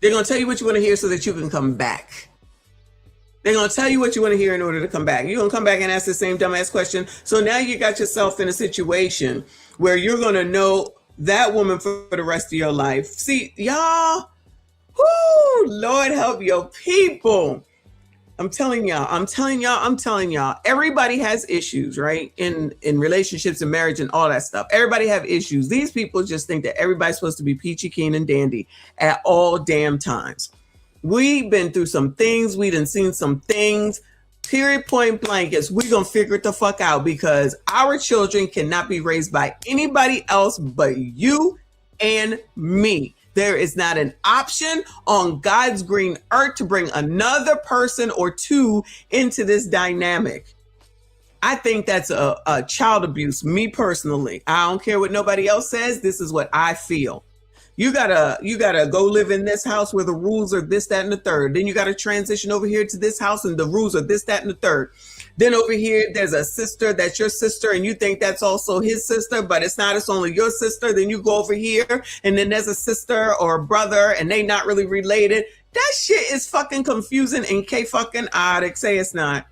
[SPEAKER 2] They're going to tell you what you want to hear so that you can come back. They're going to tell you what you want to hear in order to come back. You're going to come back and ask the same dumbass question. So now you got yourself in a situation where you're going to know that woman for the rest of your life. See, y'all, whoo, Lord help your people. I'm telling y'all, everybody has issues, right? In relationships and marriage and all that stuff. Everybody have issues. These people just think that everybody's supposed to be peachy keen and dandy at all damn times. We've been through some things. We done seen some things. Period, point blank. Is we gonna figure it the fuck out because our children cannot be raised by anybody else but you and me. There is not an option on God's green earth to bring another person or two into this dynamic. I think that's a child abuse, me personally. I don't care what nobody else says. This is what I feel. You gotta go live in this house where the rules are this, that, and the third. Then you gotta transition over here to this house and the rules are this, that, and the third. Then over here, there's a sister that's your sister and you think that's also his sister, but it's not, it's only your sister. Then you go over here and then there's a sister or a brother and they not really related. That shit is fucking confusing and chaotic. Say it's not.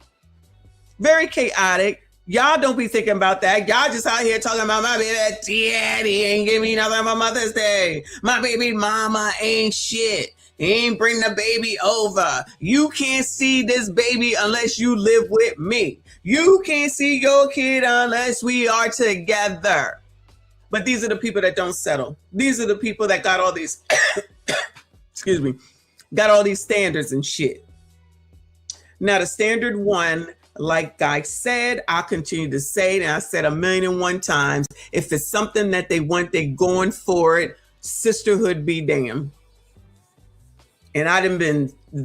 [SPEAKER 2] Very chaotic. Y'all don't be thinking about that. Y'all just out here talking about my baby daddy ain't give me nothing on Mother's Day. My baby mama ain't shit. Ain't bring the baby over. You can't see this baby unless you live with me. You can't see your kid unless we are together. But these are the people that don't settle. These are the people that got all these, excuse me, got all these standards and shit. Now the standard one, like I said, I'll continue to say it, and I said 1,000,001 times, if it's something that they want, they going for it. Sisterhood be damned. And I done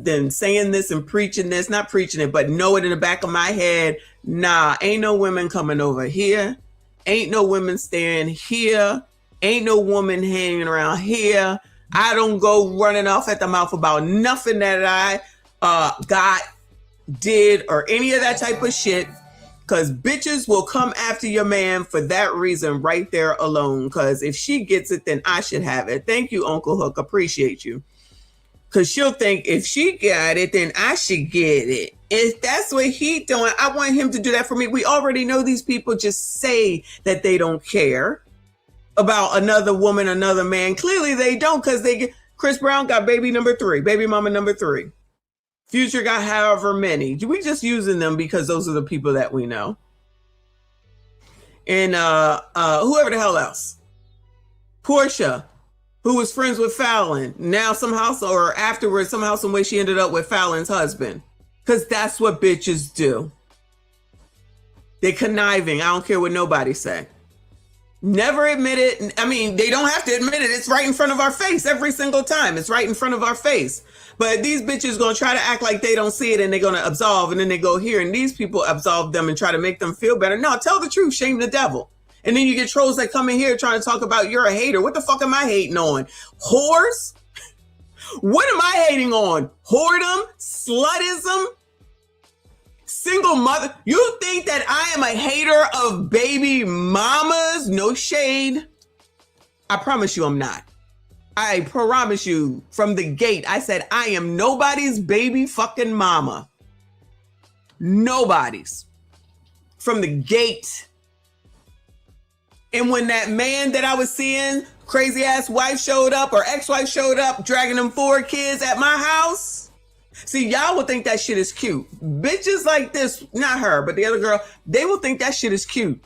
[SPEAKER 2] been saying this and preaching this, not preaching it, but know it in the back of my head. Nah, ain't no women coming over here. Ain't no women staying here. Ain't no woman hanging around here. I don't go running off at the mouth about nothing that I got, did, or any of that type of shit. Because bitches will come after your man for that reason right there alone. Because if she gets it, then I should have it. Thank you, Uncle Hook. Appreciate you. Because she'll think if she got it, then I should get it. If that's what he doing, I want him to do that for me. We already know these people just say that they don't care about another woman, another man. Clearly they don't, because Chris Brown got baby number 3, baby mama number 3. Future got however many. We just using them because those are the people that we know. And whoever the hell else. Portia, who was friends with Fallon, now somehow, or afterwards, somehow, some way she ended up with Fallon's husband. Because that's what bitches do. They're conniving. I don't care what nobody say. Never admit it. I mean, they don't have to admit it. It's right in front of our face every single time. It's right in front of our face. But these bitches going to try to act like they don't see it, and they're going to absolve, and then they go here, and these people absolve them and try to make them feel better. No, tell the truth. Shame the devil. And then you get trolls that come in here trying to talk about you're a hater. What the fuck am I hating on? Whores? What am I hating on? Whoredom? Slutism? Single mother? You think that I am a hater of baby mamas? No shade. I promise you I'm not. I promise you from the gate, I said I am nobody's baby fucking mama. Nobody's. From the gate. And when that man that I was seeing, crazy ass wife showed up, or ex-wife showed up, dragging them 4 kids at my house. See, y'all will think that shit is cute. Bitches like this, not her, but the other girl, they will think that shit is cute.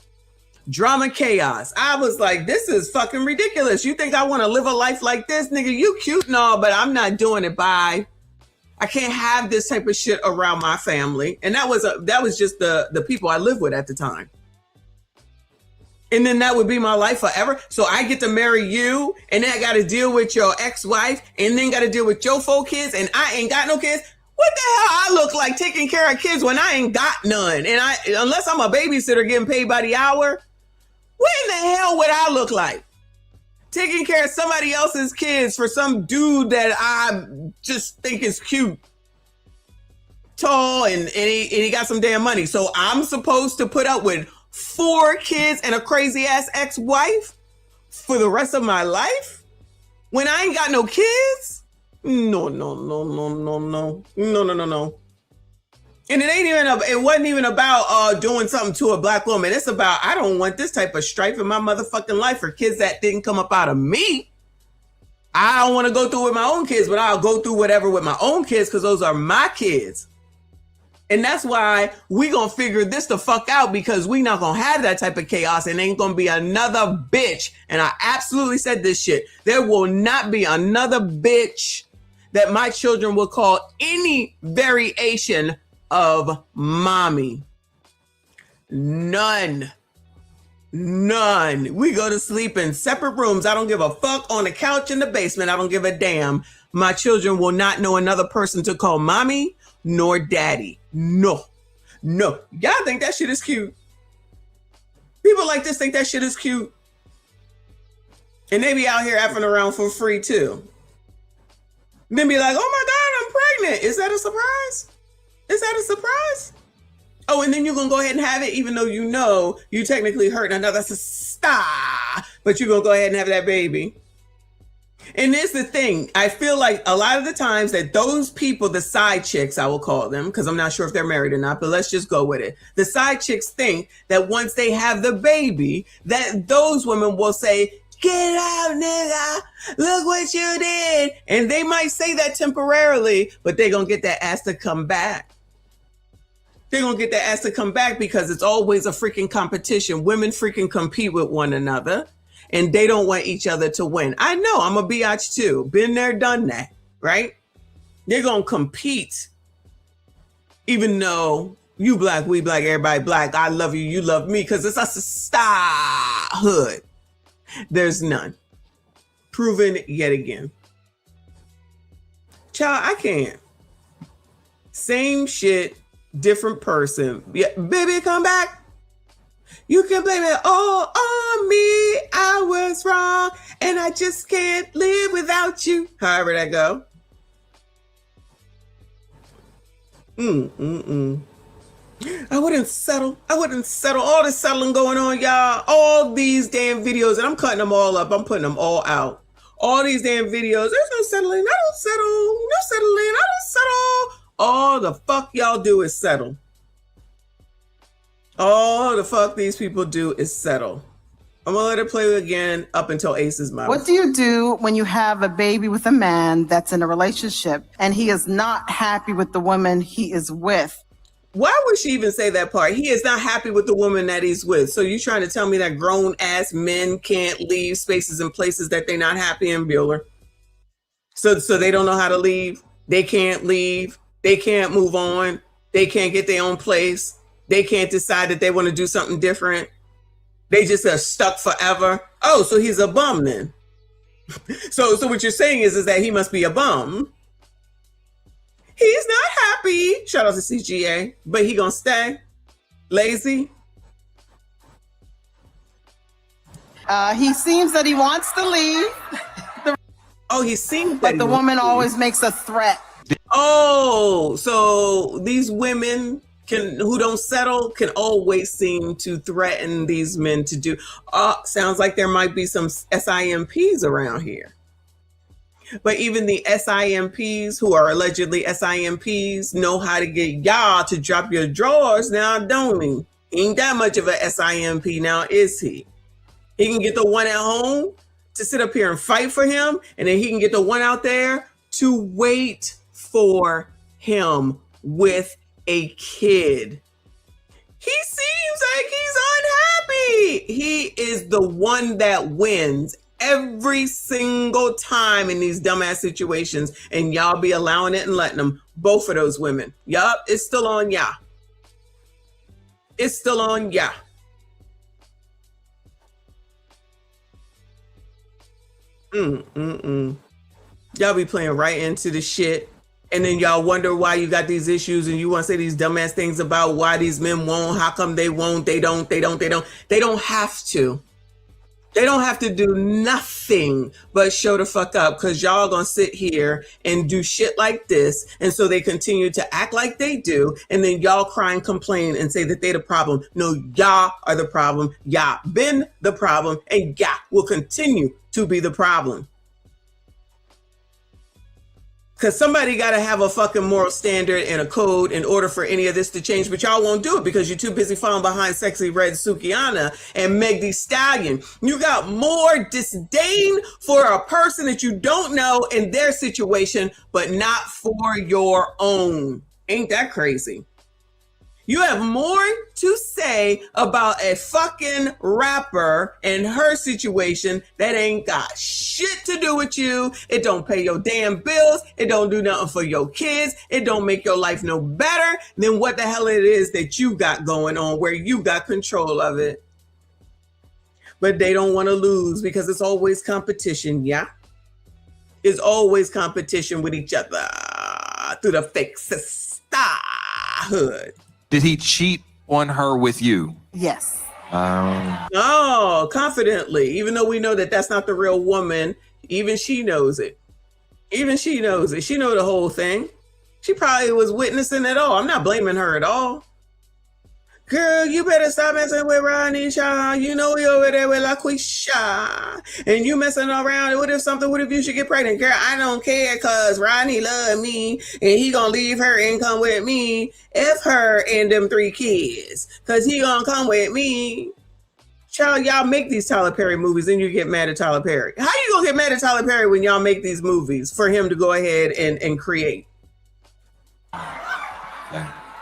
[SPEAKER 2] Drama chaos. I was like, this is fucking ridiculous. You think I want to live a life like this? Nigga, you cute and all, but I'm not doing it. Bye. I can't have this type of shit around my family. And that was just the people I lived with at the time. And then that would be my life forever. So I get to marry you, and then I got to deal with your ex-wife, and then got to deal with your 4 kids, and I ain't got no kids. What the hell I look like taking care of kids when I ain't got none? And unless I'm a babysitter getting paid by the hour, what in the hell would I look like? Taking care of somebody else's kids for some dude that I just think is cute, tall, and he got some damn money. So I'm supposed to put up with 4 kids and a crazy ass ex-wife for the rest of my life when I ain't got no kids? No. And it wasn't even about doing something to a black woman. It's about, I don't want this type of strife in my motherfucking life for kids that didn't come up out of me. I don't want to go through with my own kids, but I'll go through whatever with my own kids because those are my kids. And that's why we gonna figure this the fuck out, because we not gonna have that type of chaos, and ain't gonna be another bitch. And I absolutely said this shit. There will not be another bitch that my children will call any variation of mommy. None. We go to sleep in separate rooms. I don't give a fuck on the couch in the basement. I don't give a damn. My children will not know another person to call mommy nor daddy. No. Y'all think that shit is cute. People like this think that shit is cute. And they be out here effing around for free too. Then be like, oh my God, I'm pregnant. Is that a surprise? Oh, and then you're going to go ahead and have it, even though you know you technically hurt another sister, but you're going to go ahead and have that baby. And this is the thing. I feel like a lot of the times that those people, the side chicks, I will call them, because I'm not sure if they're married or not, but let's just go with it. The side chicks think that once they have the baby, that those women will say, get out, nigga. Look what you did. And they might say that temporarily, but they're going to get that ass to come back. They're going to get that ass to come back because it's always a freaking competition. Women freaking compete with one another, and they don't want each other to win. I know, I'm a biatch too. Been there, done that, right? They're going to compete. Even though you black, we black, everybody black, I love you, you love me, because it's a sisterhood. There's none. Proven yet again. Child, I can't. Same shit, different person. Yeah, baby, come back. You can blame it all on me. I was wrong, and I just can't live without you. However that go. I wouldn't settle. All this settling going on, y'all. All these damn videos, and I'm cutting them all up. I'm putting them all out. All these damn videos. There's no settling. I don't settle. No settling. I don't settle. All the fuck y'all do is settle. All the fuck these people do is settle. I'm gonna let it play again up until Ace's mouth.
[SPEAKER 20] What do you do when you have a baby with a man that's in a relationship and he is not happy with the woman he is with?
[SPEAKER 2] Why would she even say that part? He is not happy with the woman that he's with. So you trying to tell me that grown ass men can't leave spaces and places that they're not happy in, Bueller? So they don't know how to leave. They can't leave. They can't move on. They can't get their own place. They can't decide that they want to do something different. They just are stuck forever. Oh, so he's a bum then. So what you're saying is that he must be a bum. He's not happy. Shout out to CGA, but he gonna stay lazy.
[SPEAKER 20] He seems that he wants to leave.
[SPEAKER 2] He seems,
[SPEAKER 20] but the woman always makes a threat.
[SPEAKER 2] Oh, so these women who don't settle can always seem to threaten these men to do. Sounds like there might be some SIMPs around here. But even the SIMPs who are allegedly SIMPs know how to get y'all to drop your drawers now, don't he? Ain't that much of a SIMP now, is he? He can get the one at home to sit up here and fight for him, and then he can get the one out there to wait for him with a kid. He seems like he's unhappy. He is the one that wins every single time in these dumbass situations, and y'all be allowing it and letting them. Both of those women. Yup, it's still on ya. It's still on ya. Y'all be playing right into the shit. And then y'all wonder why you got these issues and you want to say these dumbass things about why these men won't, how come they won't, they don't have to. They don't have to do nothing but show the fuck up, because y'all gonna sit here and do shit like this. And so they continue to act like they do. And then y'all cry and complain and say that they the problem. No, y'all are the problem. Y'all been the problem, and y'all will continue to be the problem. Because somebody got to have a fucking moral standard and a code in order for any of this to change. But y'all won't do it because you're too busy falling behind Sexy Red Sukiana and Meg Thee Stallion. You got more disdain for a person that you don't know in their situation, but not for your own. Ain't that crazy? You have more to say about a fucking rapper and her situation that ain't got shit to do with you. It don't pay your damn bills. It don't do nothing for your kids. It don't make your life no better than what the hell it is that you got going on, where you got control of it. But they don't want to lose because it's always competition, yeah? It's always competition with each other through the fake sisterhood.
[SPEAKER 21] Did he cheat on her with you?
[SPEAKER 20] Yes.
[SPEAKER 2] Oh, confidently, even though we know that that's not the real woman, even she knows it. Even she knows it. She know the whole thing. She probably was witnessing it all. I'm not blaming her at all. Girl, you better stop messing with Ronnie Shaw. You know we over there with LaQuisha. And you messing around. What if you should get pregnant? Girl, I don't care, because Ronnie love me and he gonna leave her and come with me. F her and them 3 kids, because he gonna come with me. Child, y'all make these Tyler Perry movies and you get mad at Tyler Perry. How you gonna get mad at Tyler Perry when y'all make these movies for him to go ahead and create?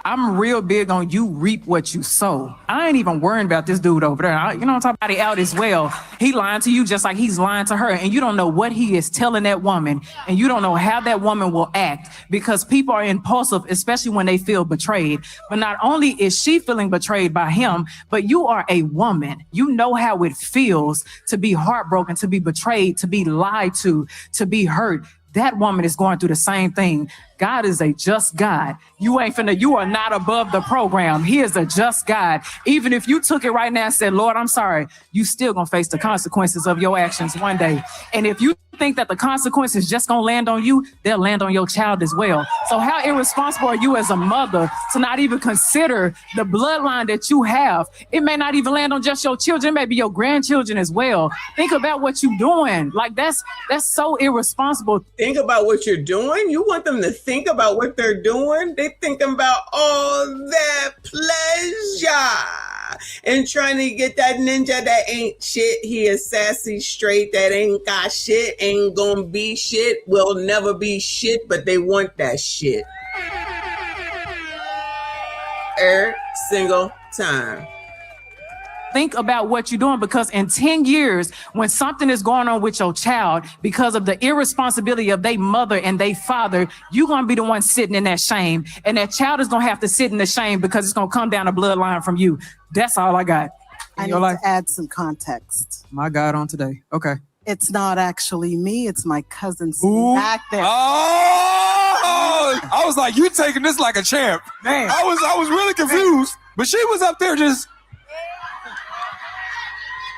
[SPEAKER 22] I'm real big on you reap what you sow. I ain't even worrying about this dude over there. You know what I'm talking about? He out as well. He lying to you just like he's lying to her. And you don't know what he is telling that woman. And you don't know how that woman will act, because people are impulsive, especially when they feel betrayed. But not only is she feeling betrayed by him, but you are a woman. You know how it feels to be heartbroken, to be betrayed, to be lied to be hurt. That woman is going through the same thing. God is a just God. You are not above the program. He is a just God. Even if you took it right now and said, Lord, I'm sorry, you still gonna face the consequences of your actions one day. And if you think that the consequences just gonna land on you, they'll land on your child as well. So how irresponsible are you as a mother to not even consider the bloodline that you have? It may not even land on just your children, it may be your grandchildren as well. Think about what you're doing. Like that's so irresponsible.
[SPEAKER 2] Think about what you're doing? You want them to think about what they're doing? They thinking about all that pleasure and trying to get that ninja that ain't shit. He is sassy straight, that ain't got shit, ain't gonna be shit, will never be shit, but they want that shit. Every single time.
[SPEAKER 22] Think about what you're doing, because in 10 years, when something is going on with your child because of the irresponsibility of their mother and their father, you're going to be the one sitting in that shame. And that child is going to have to sit in the shame because it's going to come down a bloodline from you. That's all I got.
[SPEAKER 20] I need to add some context.
[SPEAKER 22] My God, on today. Okay.
[SPEAKER 20] It's not actually me. It's my cousin back there.
[SPEAKER 21] Oh, I was like, you taking this like a champ.
[SPEAKER 22] Man.
[SPEAKER 21] I was really confused, but she was up there just.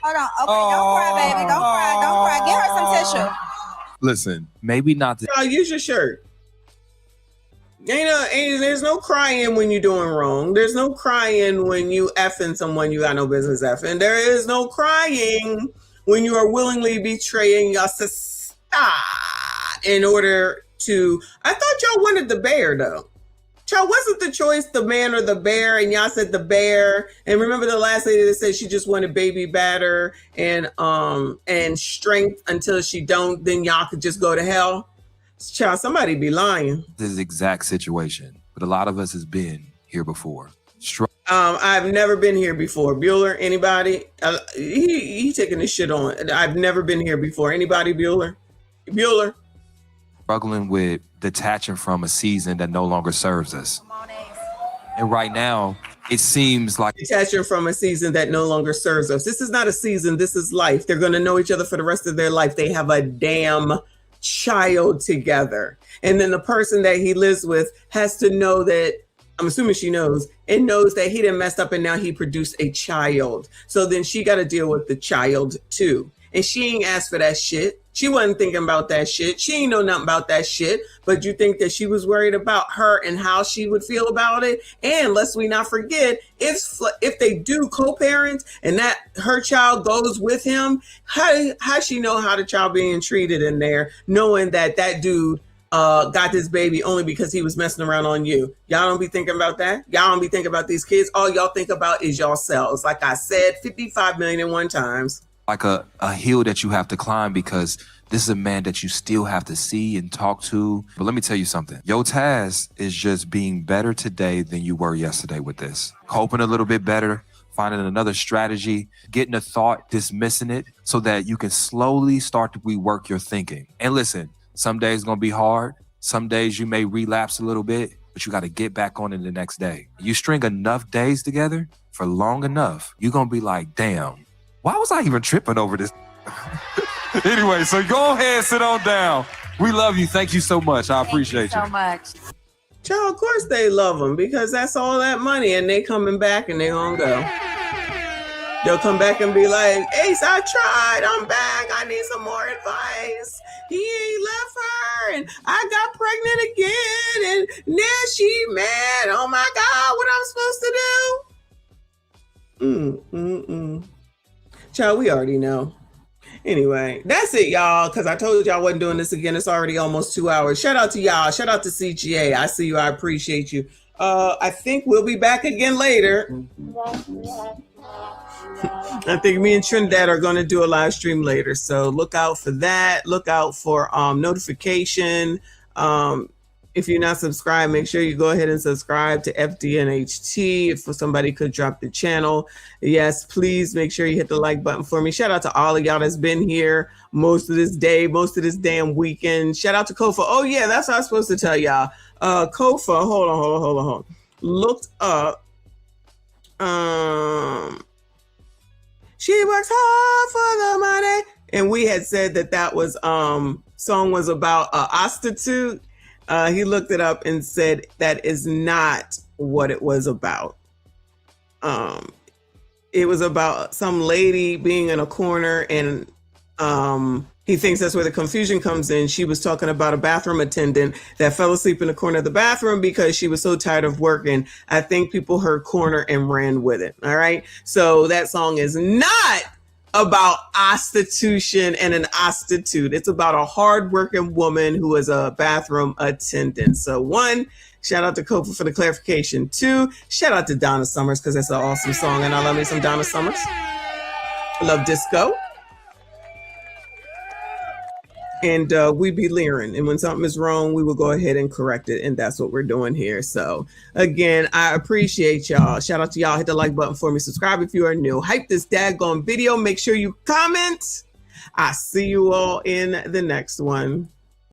[SPEAKER 5] Hold on. Okay, don't cry, baby. Don't cry. Don't cry. Get her some tissue.
[SPEAKER 21] Listen, maybe not.
[SPEAKER 2] Y'all use your shirt. There's no crying when you're doing wrong. There's no crying when you effing someone you got no business effing. There is no crying when you are willingly betraying your sister in order to. I thought y'all wanted the bear though. Y'all, wasn't the choice the man or the bear? And y'all said the bear. And remember the last lady that said she just wanted baby batter and strength until she don't, then y'all could just go to hell. Child, somebody be lying.
[SPEAKER 21] This exact situation, but a lot of us has been here before.
[SPEAKER 2] I've never been here before. Bueller, anybody? He taking this shit on. I've never been here before. Anybody, Bueller? Bueller?
[SPEAKER 21] Struggling with detaching from a season that no longer serves us. And right now, it seems like
[SPEAKER 2] detaching from a season that no longer serves us. This is not a season. This is life. They're going to know each other for the rest of their life. They have a damn child together. And then the person that he lives with has to know that, I'm assuming she knows, and knows that he done messed up and now he produced a child. So then she got to deal with the child too. And she ain't asked for that shit. She wasn't thinking about that shit. She ain't know nothing about that shit. But you think that she was worried about her and how she would feel about it? And lest we not forget, if they do co-parent and that her child goes with him, how she know how the child being treated in there, knowing that that dude got this baby only because he was messing around on you? Y'all don't be thinking about that. Y'all don't be thinking about these kids. All y'all think about is yourselves. Like I said, 55 million and one times.
[SPEAKER 21] Like a hill that you have to climb, because this is a man that you still have to see and talk to. But let me tell you something. Your task is just being better today than you were yesterday with this. Coping a little bit better, finding another strategy, getting a thought, dismissing it, so that you can slowly start to rework your thinking. And listen, some days gonna be hard. Some days you may relapse a little bit, but you got to get back on it the next day. You string enough days together for long enough, you're gonna be like, damn, why was I even tripping over this? Anyway, so go ahead, sit on down. We love you. Thank you so much. I appreciate you.
[SPEAKER 5] Thank you so much.
[SPEAKER 2] Child, of course they love them, because that's all that money, and they coming back and they gonna go. They'll come back and be like, Ace, I tried. I'm back. I need some more advice. He ain't left her, and I got pregnant again, and now she mad. Oh my God, what I'm supposed to do? Child, we already know. Anyway, that's it, y'all, because I told y'all I wasn't doing this again. It's already almost 2 hours. Shout out to y'all. Shout out to CGA. I see you. I appreciate you. I think we'll be back again later. I think me and Trinidad are going to do a live stream later. So look out for that. Look out for notification. If you're not subscribed, make sure you go ahead and subscribe to FDNHT. If somebody could drop the channel. Yes, please make sure you hit the like button for me. Shout out to all of y'all that's been here most of this day, most of this damn weekend. Shout out to Kofa. Oh yeah, that's what I was supposed to tell y'all. Kofa, hold on. Looked up. She works hard for the money. And we had said that was song was about prostitute. He looked it up and said that is not what it was about. It was about some lady being in a corner and He thinks that's where the confusion comes in. She was talking about a bathroom attendant that fell asleep in the corner of the bathroom because she was so tired of working. I think people heard corner and ran with it. All right. So that song is not about prostitution and an prostitute. It's about a hardworking woman who is a bathroom attendant. So 1, shout out to Kofa for the clarification. 2, shout out to Donna Summers because that's an awesome song. And I love me some Donna Summers. I love disco. And we be leering. And when something is wrong, we will go ahead and correct it. And that's what we're doing here. So again, I appreciate y'all. Shout out to y'all. Hit the like button for me. Subscribe if you are new. Hype this daggone video. Make sure you comment. I see you all in the next one.